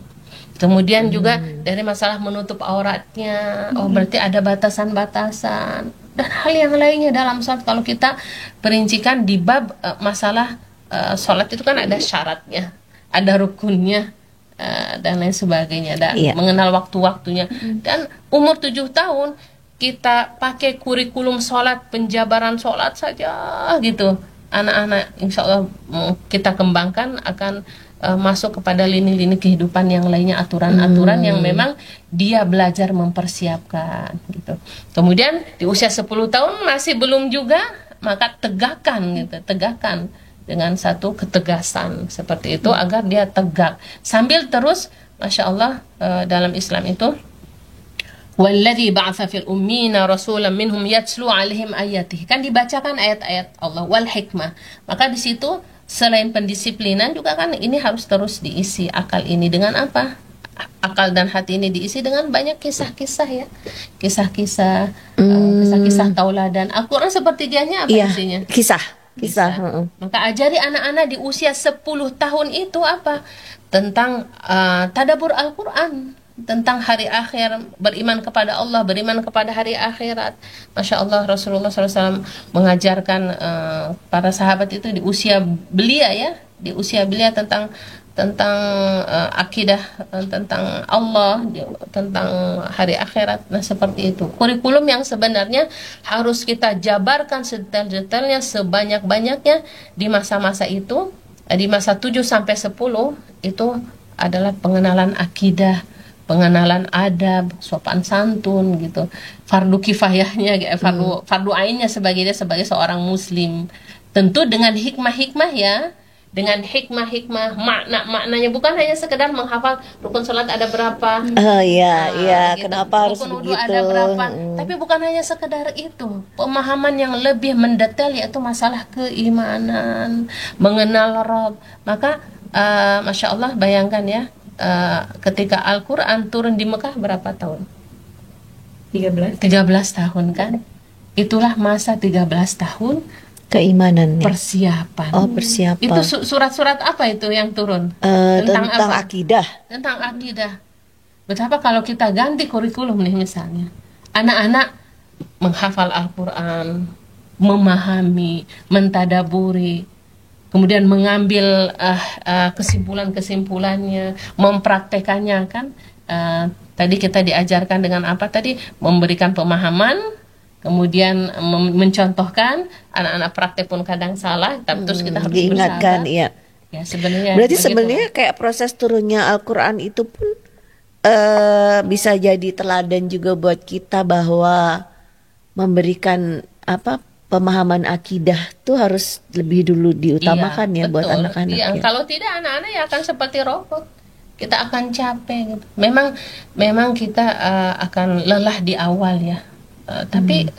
Kemudian juga dari masalah menutup auratnya. Oh berarti ada batasan-batasan. Dan hal yang lainnya dalam sholat. Kalau kita perincikan di bab masalah sholat itu kan ada syaratnya, ada rukunnya, dan lain sebagainya, dan mengenal waktu-waktunya. Dan umur 7 tahun kita pakai kurikulum sholat, penjabaran sholat saja gitu, anak-anak insya Allah kita kembangkan akan masuk kepada lini-lini kehidupan yang lainnya, aturan-aturan yang memang dia belajar mempersiapkan gitu. Kemudian di usia 10 tahun masih belum juga, maka tegakkan gitu, tegakkan dengan satu ketegasan seperti itu agar dia tegak sambil terus, masya Allah, dalam Islam itu Walladzi ba'atsa fil ummina rasulan minhum yatslu 'alaihim ayatihi, kan dibacakan ayat-ayat Allah, wal hikmah. Maka di situ selain pendisiplinan juga kan ini harus terus diisi akal ini dengan apa? Akal dan hati ini diisi dengan banyak kisah-kisah ya. Kisah-kisah kisah-kisah tauladan. Al-Qur'an sepertiganya apa isinya? Kisah. Maka ajari anak-anak di usia 10 tahun itu apa? Tentang tadabbur Al-Qur'an, tentang hari akhir, beriman kepada Allah, beriman kepada hari akhirat. Masya Allah, Rasulullah SAW mengajarkan para sahabat itu di usia belia ya, di usia belia tentang akidah, tentang Allah, tentang hari akhirat. Nah seperti itu kurikulum yang sebenarnya harus kita jabarkan sedetail-detailnya, sebanyak-banyaknya di masa-masa itu, di masa 7 sampai 10 itu adalah pengenalan akidah, pengenalan adab, sopan santun gitu. Fardu kifayahnya, fardu ainnya sebagai seorang muslim. Tentu dengan hikmah-hikmah ya, dengan hikmah-hikmah maknanya, bukan hanya sekedar menghafal rukun salat ada berapa. Gitu. Kenapa harus rukun wudu begitu? ada berapa. Tapi bukan hanya sekedar itu. Pemahaman yang lebih mendetail yaitu masalah keimanan, mengenal Rabb. Maka Masya Allah, bayangkan ya, ketika Al-Quran turun di Mekah berapa tahun? 13 tahun kan? Itulah masa 13 tahun Keimanannya. persiapan. Persiapan. Itu surat-surat apa itu yang turun? Tentang apa? akidah. Tentang akidah. Betapa kalau kita ganti kurikulum nih misalnya, anak-anak menghafal Al-Quran, memahami, mentadaburi, kemudian mengambil kesimpulan-kesimpulannya, mempraktekannya kan. Tadi kita diajarkan dengan apa tadi? Memberikan pemahaman, kemudian mencontohkan. Anak-anak praktek pun kadang salah, tapi terus kita harus diingatkan, bersabar. Ya, sebenarnya. Berarti sebenarnya kayak proses turunnya Al-Quran itu pun bisa jadi teladan juga buat kita bahwa memberikan pemahaman akidah tuh harus lebih dulu diutamakan buat anak-anak. Iya. Kalau tidak anak-anak ya akan seperti robot. Kita akan capek gitu. Memang kita akan lelah di awal ya. Tapi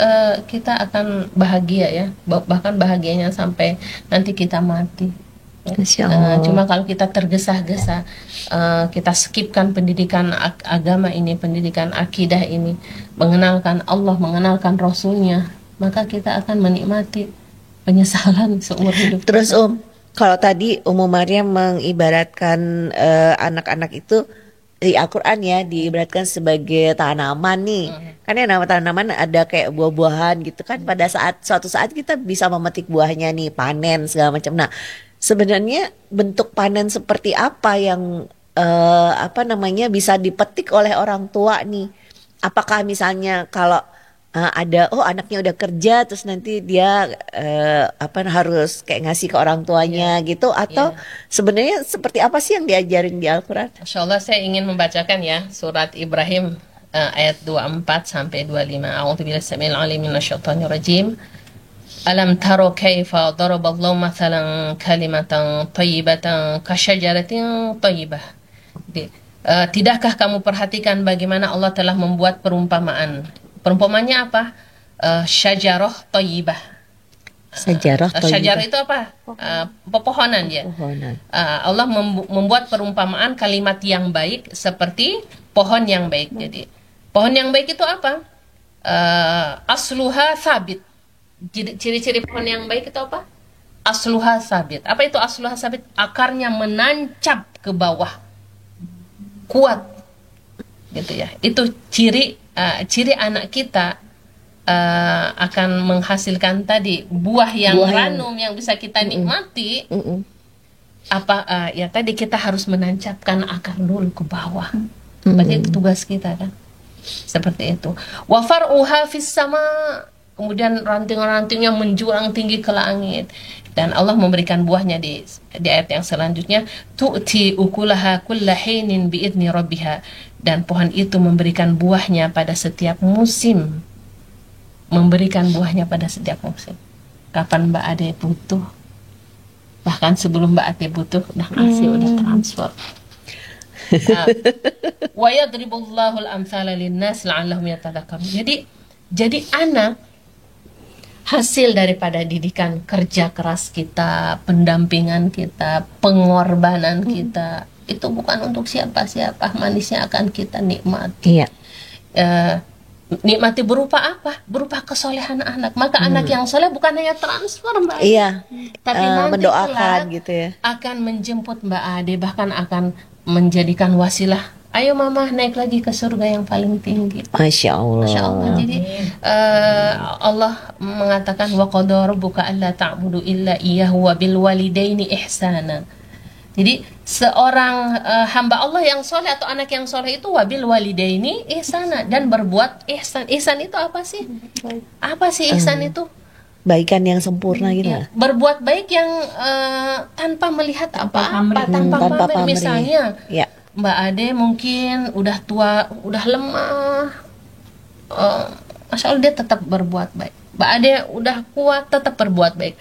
kita akan bahagia ya. Bahkan bahagianya sampai nanti kita mati. Cuma kalau kita tergesa-gesa, kita skipkan pendidikan agama ini, pendidikan akidah ini, mengenalkan Allah, mengenalkan Rasulnya, maka kita akan menikmati penyesalan seumur hidup. Terus kalau tadi Mariam mengibaratkan anak-anak itu di Al-Quran ya, diibaratkan sebagai tanaman nih. Kan ya nama tanaman ada kayak buah-buahan gitu kan. Pada suatu saat kita bisa memetik buahnya nih, panen segala macam. Nah, sebenarnya bentuk panen seperti apa yang bisa dipetik oleh orang tua nih? Apakah misalnya kalau ada anaknya udah kerja terus nanti dia harus kayak ngasih ke orang tuanya gitu, atau sebenarnya seperti apa sih yang diajarin di Al-Quran? Masya Allah, saya ingin membacakan ya surat Ibrahim ayat 24 sampai 25. A'udzubillahi samil alim minasyaitonir rajim. Alam taro kaifa daraballahu mathalan kalimatan thayyibatan kasyajaratin thayyibah. Tidakkah kamu perhatikan bagaimana Allah telah membuat perumpamaan? Perumpamannya apa? Syajarah thayyibah. Syajarah itu apa? Pepohonan ya. Allah membuat perumpamaan kalimat yang baik seperti pohon yang baik. Jadi pohon yang baik itu apa? Asluha sabit. Ciri-ciri pohon yang baik itu apa? Asluha sabit. Apa itu asluha sabit? Akarnya menancap ke bawah, kuat, gitu ya. Itu ciri anak kita akan menghasilkan tadi buah yang ranum yang bisa kita nikmati. Ya tadi kita harus menancapkan akar dulu ke bawah. Berarti itu tugas kita kan. Seperti itu. Wa far'uha fis sama, kemudian ranting-rantingnya menjulang tinggi ke langit. Dan Allah memberikan buahnya di ayat yang selanjutnya, tu'ti ukulaha kulla hinin bi'idni rabbiha, dan pohon itu memberikan buahnya pada setiap musim. Memberikan buahnya pada setiap musim. Kapan Mbak Ade butuh, bahkan sebelum Mbak Ade butuh udah ngasih, udah transfer. Wa yadribullahu al-amthala lin-nas la'allahum yatadhakkarun. Jadi anak hasil daripada didikan kerja keras kita, pendampingan kita, pengorbanan kita, itu bukan untuk siapa-siapa, manisnya akan kita nikmati. Iya. Nikmati berupa apa? Berupa kesolehan anak. Maka anak yang soleh bukan hanya transfer, Mbak, Iya. tapi nanti Mendoakan kelak gitu ya. akan menjemput Mbak Ade, bahkan akan menjadikan wasilah. Ayo mama naik lagi ke surga yang paling tinggi. Masya Allah. Masya Allah. Jadi Allah mengatakan wa qadara rabbuka alla ta'budu illa iyyahu wa bil walidaini ihsana. Jadi seorang hamba Allah yang soleh atau anak yang soleh itu wabil walidaini ihsana, dan berbuat ihsan. Ihsan itu apa sih? Apa sih ihsan itu? Baikan yang sempurna gitu. Ya, berbuat baik yang tanpa melihat apa-apa, tanpa Tanpa pamrih. pamrih. Misalnya Ya. Mbak Ade mungkin udah tua, udah lemah, Masya Allah dia tetap berbuat baik. Mbak Ade udah kuat, tetap berbuat baik.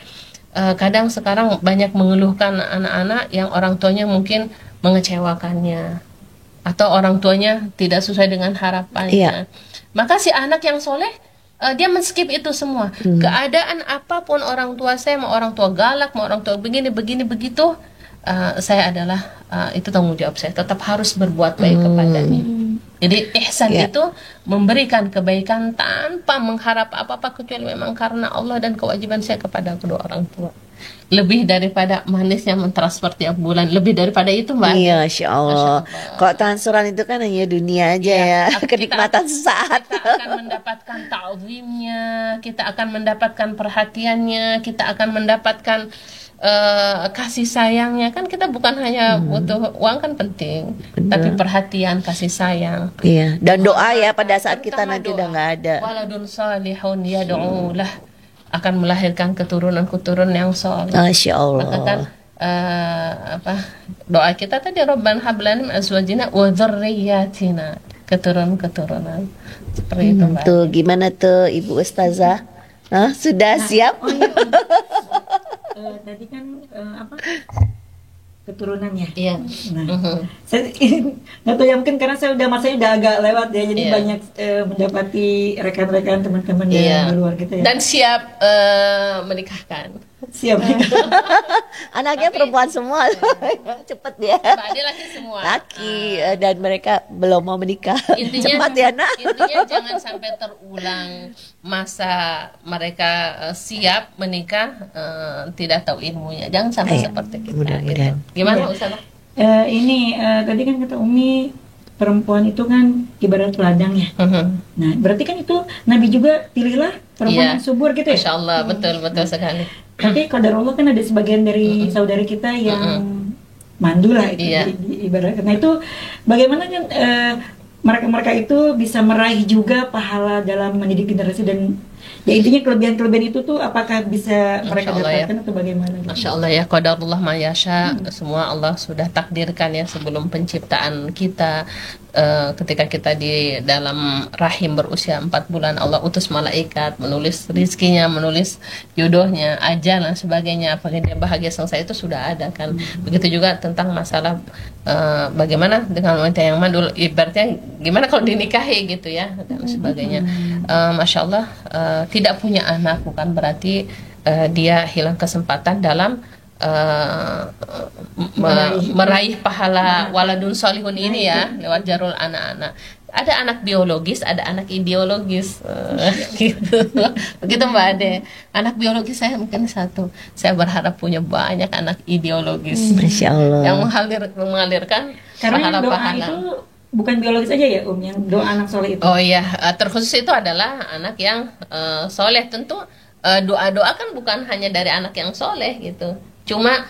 Kadang sekarang banyak mengeluhkan anak-anak yang orang tuanya mungkin mengecewakannya, atau orang tuanya tidak sesuai dengan harapannya. Maka si anak yang soleh, dia men-skip itu semua. Keadaan apapun orang tua saya, mau orang tua galak, mau orang tua begini begitu, saya adalah itu tanggung jawab saya, tetap harus berbuat baik kepadanya. Jadi ihsan itu memberikan kebaikan tanpa mengharap apa-apa kecuali memang karena Allah dan kewajiban saya kepada kedua orang tua. Lebih daripada manisnya mentransfer tiap bulan, lebih daripada itu, Mbak. Iya, Masya Allah. Kalau transferan itu kan hanya dunia aja ya, kenikmatan sesaat. Kita akan mendapatkan ta'zimnya, kita akan mendapatkan perhatiannya, kita akan mendapatkan kasih sayangnya. Kan kita bukan hanya butuh uang, kan penting, tapi perhatian, kasih sayang. Iya, dan doa ya pada saat kita Terutama nanti doa. udah nggak ada. Waladun salihun yad'ulah, akan melahirkan keturunan-keturunan yang soleh. Masya Maka kan Allah. doa kita tadi, Rabbana hab lana min azwajina wa dzurriyyatina, keturunan-keturunan. Seperti itu, Mbak. Tuh gimana tuh Ibu Ustazah? Sudah siap? Tadi kan keturunannya. Iya. Nah, saya nggak tahu ya, mungkin karena saya udah masanya udah agak lewat ya, jadi Iya. banyak mendapati rekan-rekan teman-teman Iya. yang di luar kita ya. Dan siap menikahkan. Siap. Anaknya perempuan semua. Cepet dia. Mbak Ade laki semua. Laki dan mereka belum mau menikah. Intinya, Cepat ya nak. intinya jangan sampai terulang masa mereka siap menikah, tidak tahu ilmunya. Jangan sampai Iya, seperti kita. mudah-mudahan. Gitu. Gimana Iya. Ustazah? Ini tadi kan kata Umi, perempuan itu kan ibarat ladang ya. Nah, berarti kan itu Nabi juga pilihlah perempuan Iya. yang subur gitu ya. Masya Allah, betul sekali. Tapi qadarullah kan ada sebagian dari saudari kita yang mandu lah itu Iya. ibaratnya. Nah itu bagaimana kan mereka itu bisa meraih juga pahala dalam mendidik generasi, dan ya intinya kelebihan-kelebihan itu tuh apakah bisa mereka Masya Allah ya. dapatkan atau bagaimana? Gitu? Masya Allah ya, qadarullah ma yasha. Semua Allah sudah takdirkan ya sebelum penciptaan kita. Ketika kita di dalam rahim berusia 4 bulan, Allah utus malaikat menulis rizkinya, menulis jodohnya, ajal dan sebagainya. Apakah dia bahagia selesai, itu sudah ada kan. Begitu juga tentang masalah bagaimana dengan wanita yang mandul, ibaratnya gimana kalau dinikahi gitu ya, dan sebagainya. Masya Allah, tidak punya anak bukan berarti dia hilang kesempatan dalam meraih pahala waladun solihun ini ya, lewat jarul anak-anak. Ada anak biologis, ada anak ideologis, gitu. Begitu Mbak Ade. Anak biologis saya mungkin satu. Saya berharap punya banyak anak ideologis Masya Allah. yang mengalirkan Karena yang doa pahala-pahala. itu bukan biologis aja ya yang doa anak soleh itu. Oh iya, terkhusus itu adalah anak yang soleh. Tentu doa-doa kan bukan hanya dari anak yang soleh gitu. Cuma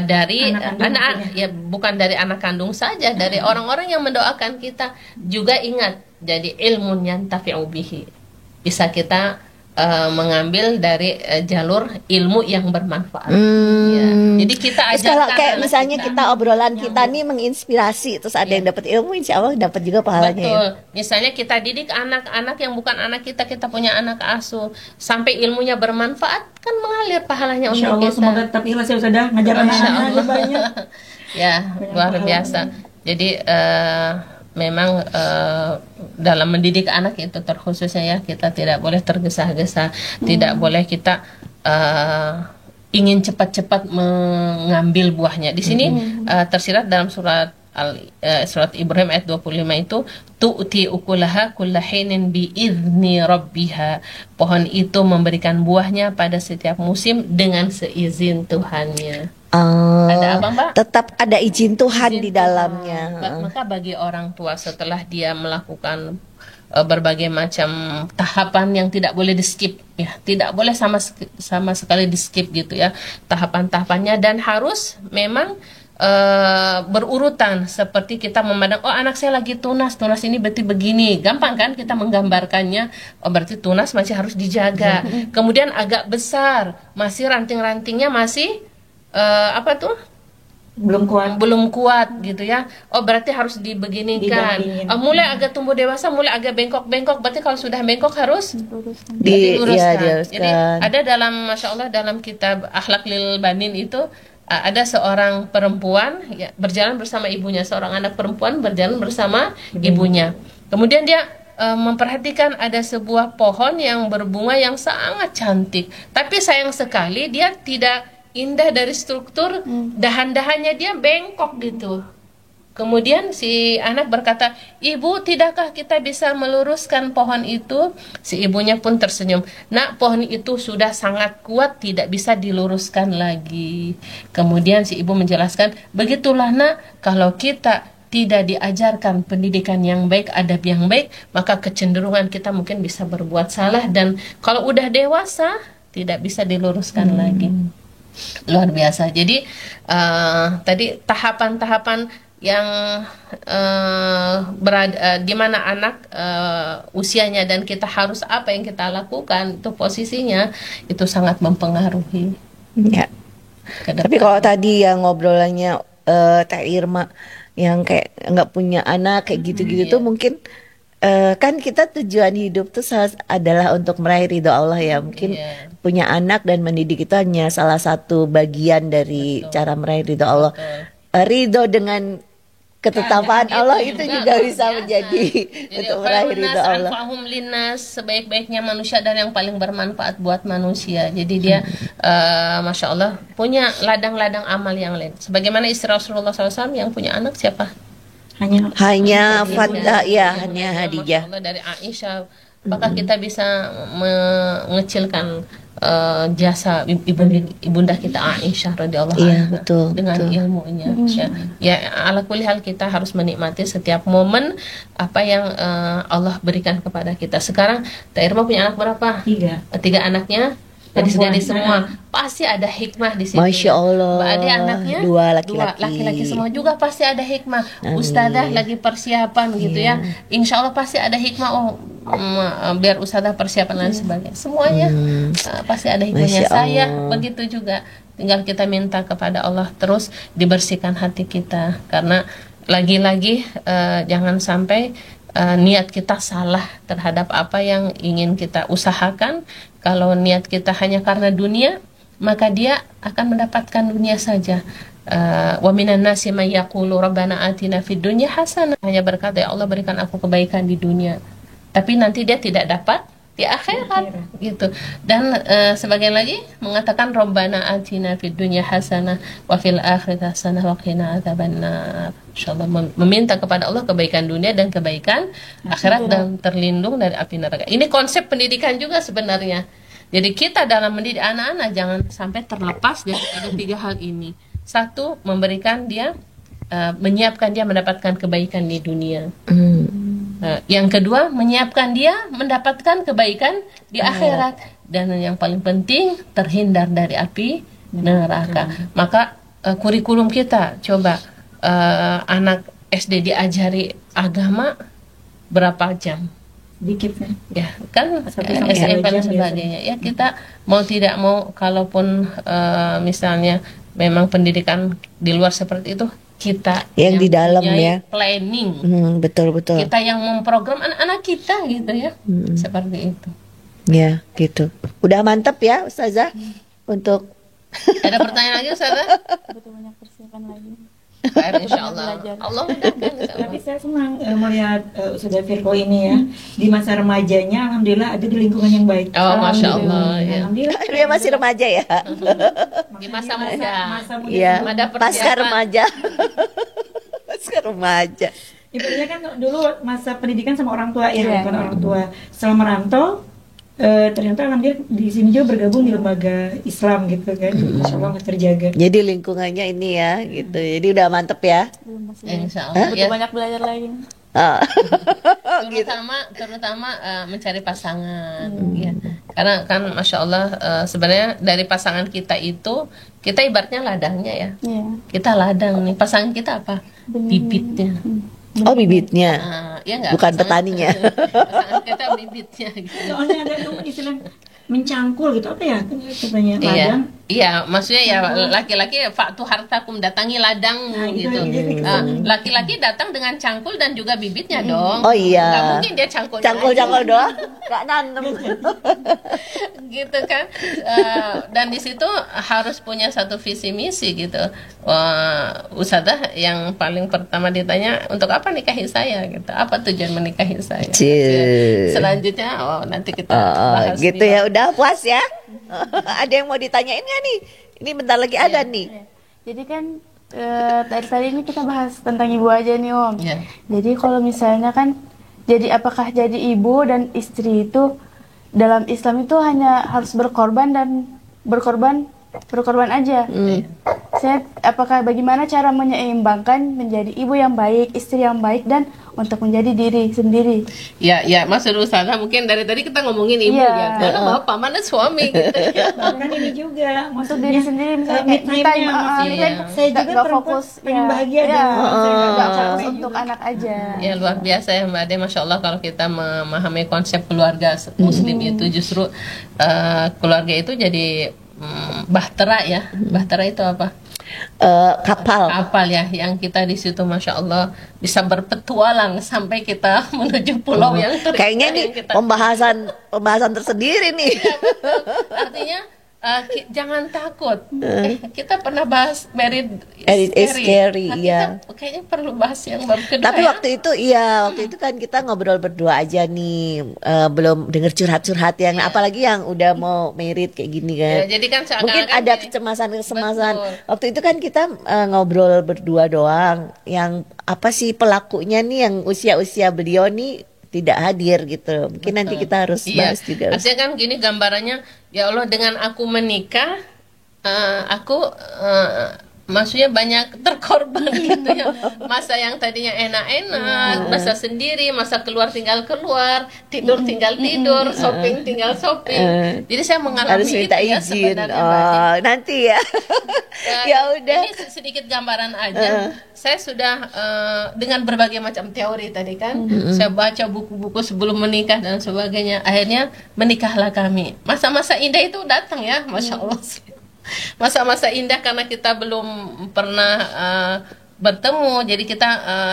dari Anak kandung anak ya, bukan dari anak kandung saja, dari orang-orang yang mendoakan kita. Juga ingat, jadi ilmun yantafi'u bihi. Bisa kita mengambil dari jalur ilmu yang bermanfaat. Ya. Jadi kita Terus kalau ajarkan kayak anak misalnya kita obrolan kita nih menginspirasi, terus ada yang dapat ilmu, insya Allah dapat juga pahalanya ya. Betul. Misalnya kita didik anak-anak yang bukan anak kita punya anak asuh, sampai ilmunya bermanfaat, kan mengalir pahalanya Insya untuk Allah kita. semoga tetap ikhlas ya Ustazah ngajar Insya anak-anak Allah. banyak. Ya, luar biasa. Jadi memang dalam mendidik anak itu terkhususnya ya, kita tidak boleh tergesa-gesa, tidak boleh kita ingin cepat-cepat mengambil buahnya. Di sini tersirat dalam surat surat Ibrahim ayat 25 itu, tu'ti ukulaha kulla hinin bi'izni rabbiha. Pohon itu memberikan buahnya pada setiap musim dengan seizin Tuhannya. Ada apa, Mbak? Tetap ada izin Tuhan Izin di Tuhan. dalamnya. Maka bagi orang tua setelah dia melakukan berbagai macam tahapan yang tidak boleh di skip ya, tidak boleh sama sekali di skip gitu ya tahapan-tahapannya, dan harus memang berurutan seperti kita memandang, oh anak saya lagi tunas ini berarti begini, gampang kan kita menggambarkannya, oh berarti tunas masih harus dijaga. Kemudian agak besar, masih ranting-rantingnya masih belum kuat gitu ya, oh berarti harus dibeginikan. Mulai agak tumbuh dewasa, mulai agak bengkok-bengkok, berarti kalau sudah bengkok harus diluruskan. Jadi ada dalam, Masya Allah, dalam kitab Akhlak Lil Banin itu ada seorang perempuan ya, berjalan bersama ibunya, seorang anak perempuan berjalan bersama ibunya. Kemudian dia memperhatikan ada sebuah pohon yang berbunga yang sangat cantik, tapi sayang sekali dia tidak indah dari struktur, dahan-dahannya dia bengkok gitu. Kemudian si anak berkata, ibu, tidakkah kita bisa meluruskan pohon itu? Si ibunya pun tersenyum. Nak, pohon itu sudah sangat kuat, tidak bisa diluruskan lagi. Kemudian si ibu menjelaskan, begitulah nak, kalau kita tidak diajarkan pendidikan yang baik, adab yang baik, maka kecenderungan kita mungkin bisa berbuat salah, dan kalau udah dewasa tidak bisa diluruskan lagi. Luar biasa. Jadi tadi tahapan-tahapan yang di mana anak usianya dan kita harus apa yang kita lakukan, itu posisinya itu sangat mempengaruhi. Ya. Tapi kalau tadi yang ngobrolannya Teh Irma yang kayak nggak punya anak kayak gitu-gitu tuh mungkin kan kita tujuan hidup tuh adalah untuk meraih ridho Allah ya. Mungkin punya anak dan mendidik itu hanya salah satu bagian dari cara meraih ridho Allah. Ridho dengan ketetapan Allah itu juga bisa menjadi untuk meraih ridho Allah. Anfa'hum linnas, sebaik-baiknya manusia dan yang paling bermanfaat buat manusia. Jadi dia Masya Allah punya ladang-ladang amal yang lain. Sebagaimana istri Rasulullah SAW yang punya anak siapa? Hanya Fatah ya, hanya Hadijah. Masya Allah, dari Aisyah. Apakah kita bisa mengecilkan jasa ibunda kita Aisyah radhiyallahu anha dengan ilmunya? Ya, ala kulli hal kita harus menikmati setiap momen apa yang Allah berikan kepada kita. Sekarang Teh Irma punya anak berapa? 3 anaknya. Dari semua pasti ada hikmah di sini. Masya Allah. Mbak Ade anaknya 2 laki-laki semua juga pasti ada hikmah. Ustazah lagi persiapan gitu ya. Insya Allah pasti ada hikmah. Biar ustazah persiapan dan sebagainya. Semuanya pasti ada hikmahnya. Saya begitu juga. Tinggal kita minta kepada Allah terus dibersihkan hati kita. Karena lagi-lagi jangan sampai niat kita salah terhadap apa yang ingin kita usahakan. Kalau niat kita hanya karena dunia, maka dia akan mendapatkan dunia saja. Wa minan nasi may yaqulu rabbana atina fid dunya hasanah, hanya berkata ya Allah berikan aku kebaikan di dunia, tapi nanti dia tidak dapat di akhirat gitu. Dan sebagian lagi mengatakan rabbana atina fid dunya hasanah wa fil akhirati hasanah wa qina adzabannar. Insyaallah meminta kepada Allah kebaikan dunia dan kebaikan akhirat dan terlindung dari api neraka. Ini konsep pendidikan juga sebenarnya. Jadi kita dalam mendidik anak-anak jangan sampai terlepas dari 3 hal ini. 1, memberikan dia, menyiapkan dia mendapatkan kebaikan di dunia. Yang kedua, menyiapkan dia mendapatkan kebaikan di akhirat. Dan yang paling penting, terhindar dari api neraka. Maka kurikulum kita, coba anak SD diajari agama, berapa jam. Dikit kan. Ya kan, 1 sampai 2 SMP dan jam sebagainya. Ya kita mau tidak mau, kalaupun misalnya memang pendidikan di luar seperti itu, kita Yang di dalam punya ya. planning, Betul. kita yang memprogram anak-anak kita gitu ya, seperti itu. Ya, gitu. Udah mantep ya, Ustazah, untuk Ada pertanyaan lagi Ustazah? Butuh banyak persiapan lagi. Khair insyaallah. Belajar. Allah mudahkan Tapi insyaallah. saya senang melihat Ustazah Firko ini ya, di masa remajanya alhamdulillah ada di lingkungan yang baik. Oh, Masya Allah, ya. Alhamdulillah. dia masih remaja ya. Di masa muda. Masa muda. Iya, Ada pasca persiapan. remaja. Pasca remaja. Ibunya kan dulu masa pendidikan sama orang tua ya, Iya. bukan orang tua. Setelah merantau, ternyata alhamdulillah di sini juga bergabung di lembaga Islam gitu kan. Masya Allah masih terjaga. Jadi lingkungannya ini ya, gitu. Jadi udah mantep ya. Belum masih. Insyaallah. Butuh Ya. banyak belajar lagi. Ah. terutama mencari pasangan ya, karena kan Masya Allah sebenarnya dari pasangan kita itu kita ibaratnya ladangnya ya, Iya. kita ladang nih, pasangan kita apa, bibitnya. Oh, bibitnya. Ya nggak, Bukan pasangan- petaninya. pasangan kita bibitnya gitu. Soalnya ada tuh istilah mencangkul gitu, apa ya katanya Iya, ladang. iya, maksudnya ya laki-laki faktu hartakum, datangi ladangmu Nah, itu gitu. yang Laki-laki datang dengan cangkul dan juga bibitnya dong. Oh iya. Nggak mungkin dia cangkulnya Cangkul-cangkul doang, gak nanem. gitu kan. Dan di situ harus punya satu visi misi gitu. Ustadzah yang paling pertama ditanya, untuk apa nikahi saya gitu, apa tujuan menikahi saya. Cie. Selanjutnya nanti kita Oh, bahas gitu di- ya, udah puas ya. Ada yang mau ditanyain nggak nih? Ini bentar lagi ada nih. Iya. Jadi kan tadi ini kita bahas tentang ibu aja nih Om. Iya. Jadi kalau misalnya kan, jadi apakah jadi ibu dan istri itu dalam Islam itu hanya harus berkorban dan berkorban aja. Saya apakah bagaimana cara menyeimbangkan menjadi ibu yang baik, istri yang baik, dan untuk menjadi diri sendiri. Ya, maksud Ustazah mungkin dari tadi kita ngomongin ibu Iya. ya, mana bapak, mana suami gitu ya. Bahkan ini juga Untuk diri sendiri misalnya me kayak me time, time-nya, me iya. time, Saya juga nggak perempuan fokus pengen ya. bahagia Ya, dan saya nggak capek fokus juga. untuk anak aja. Ya luar biasa ya Mbak Ade, Masya Allah kalau kita memahami konsep keluarga Muslim itu justru keluarga itu jadi bahtera ya. Bahtera itu apa? Kapal. Kapal ya, yang kita di situ Masya Allah bisa berpetualang sampai kita menuju pulau yang terindah. Kayaknya nih yang kita- pembahasan tersendiri nih. Ya, betul. Artinya jangan takut. Kita pernah bahas married Is scary, Nah, iya. kita kayaknya perlu bahas yang baru kedua. Tapi ya. waktu itu kan kita ngobrol berdua aja nih, belum denger curhat-curhat yang apalagi yang udah mau married kayak gini kan. Ya, jadi kan Mungkin seakan-akan ada gini. kecemasan. Betul. Waktu itu kan kita ngobrol berdua doang. Yang apa sih pelakunya nih yang usia-usia beliau nih tidak hadir gitu. Mungkin nanti kita harus bahas juga. Artinya kan gini gambarannya, ya Allah dengan aku menikah, aku maksudnya banyak terkorban gitu ya. Masa yang tadinya enak-enak, masa sendiri, masa keluar tinggal keluar, tidur tinggal tidur, shopping tinggal shopping. Jadi saya mengalami Harus minta itu ya izin. sebenarnya, Mbak Ade. Nanti ya. Ya udah. Ini sedikit gambaran aja. Saya sudah dengan berbagai macam teori tadi kan, saya baca buku-buku sebelum menikah dan sebagainya. Akhirnya menikahlah kami. Masa-masa indah itu datang ya, Masya Allah sih. Masa-masa indah karena kita belum pernah bertemu, jadi kita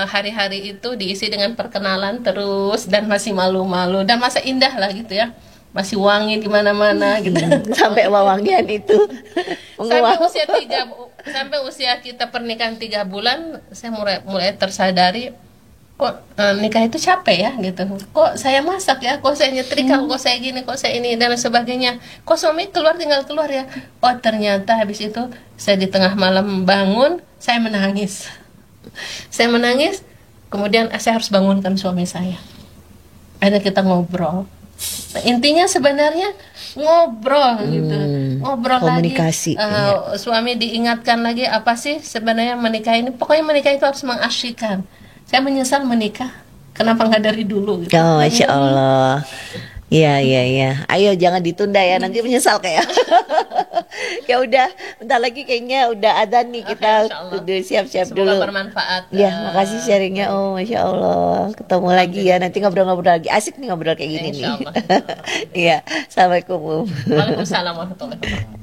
hari-hari itu diisi dengan perkenalan terus dan masih malu-malu dan masa indah lah gitu ya, masih wangi di mana-mana gitu. Sampai wawangian itu. Sampai usia kita pernikahan 3 bulan, saya mulai tersadari kok nikah itu capek ya gitu. Kok saya masak ya, kok saya nyetrika, kok saya gini, kok saya ini dan sebagainya. Kok suami keluar tinggal keluar ya. Oh ternyata habis itu saya di tengah malam bangun, saya menangis. Saya menangis, kemudian saya harus bangunkan suami saya. Akhirnya kita ngobrol. Nah, intinya sebenarnya ngobrol gitu, ngobrol komunikasi, lagi. Suami diingatkan lagi apa sih sebenarnya menikah ini. Pokoknya menikah itu harus mengasyikkan. Saya menyesal menikah, kenapa nggak dari dulu gitu. Oh, Masya Allah. Iya. Ayo jangan ditunda ya, nanti menyesal kayak. Ya udah, bentar lagi kayaknya udah adzan nih, Oke, kita Masya Allah. udah siap-siap Semoga dulu. bermanfaat. Ya, makasih sharingnya. Oh, Masya Allah. Ketemu lagi ya. Nanti ngobrol-ngobrol lagi. Asik nih ngobrol kayak gini nih. Insya Allah. Iya. Assalamualaikum. Waalaikumsalam warahmatullahi wabarakatuh.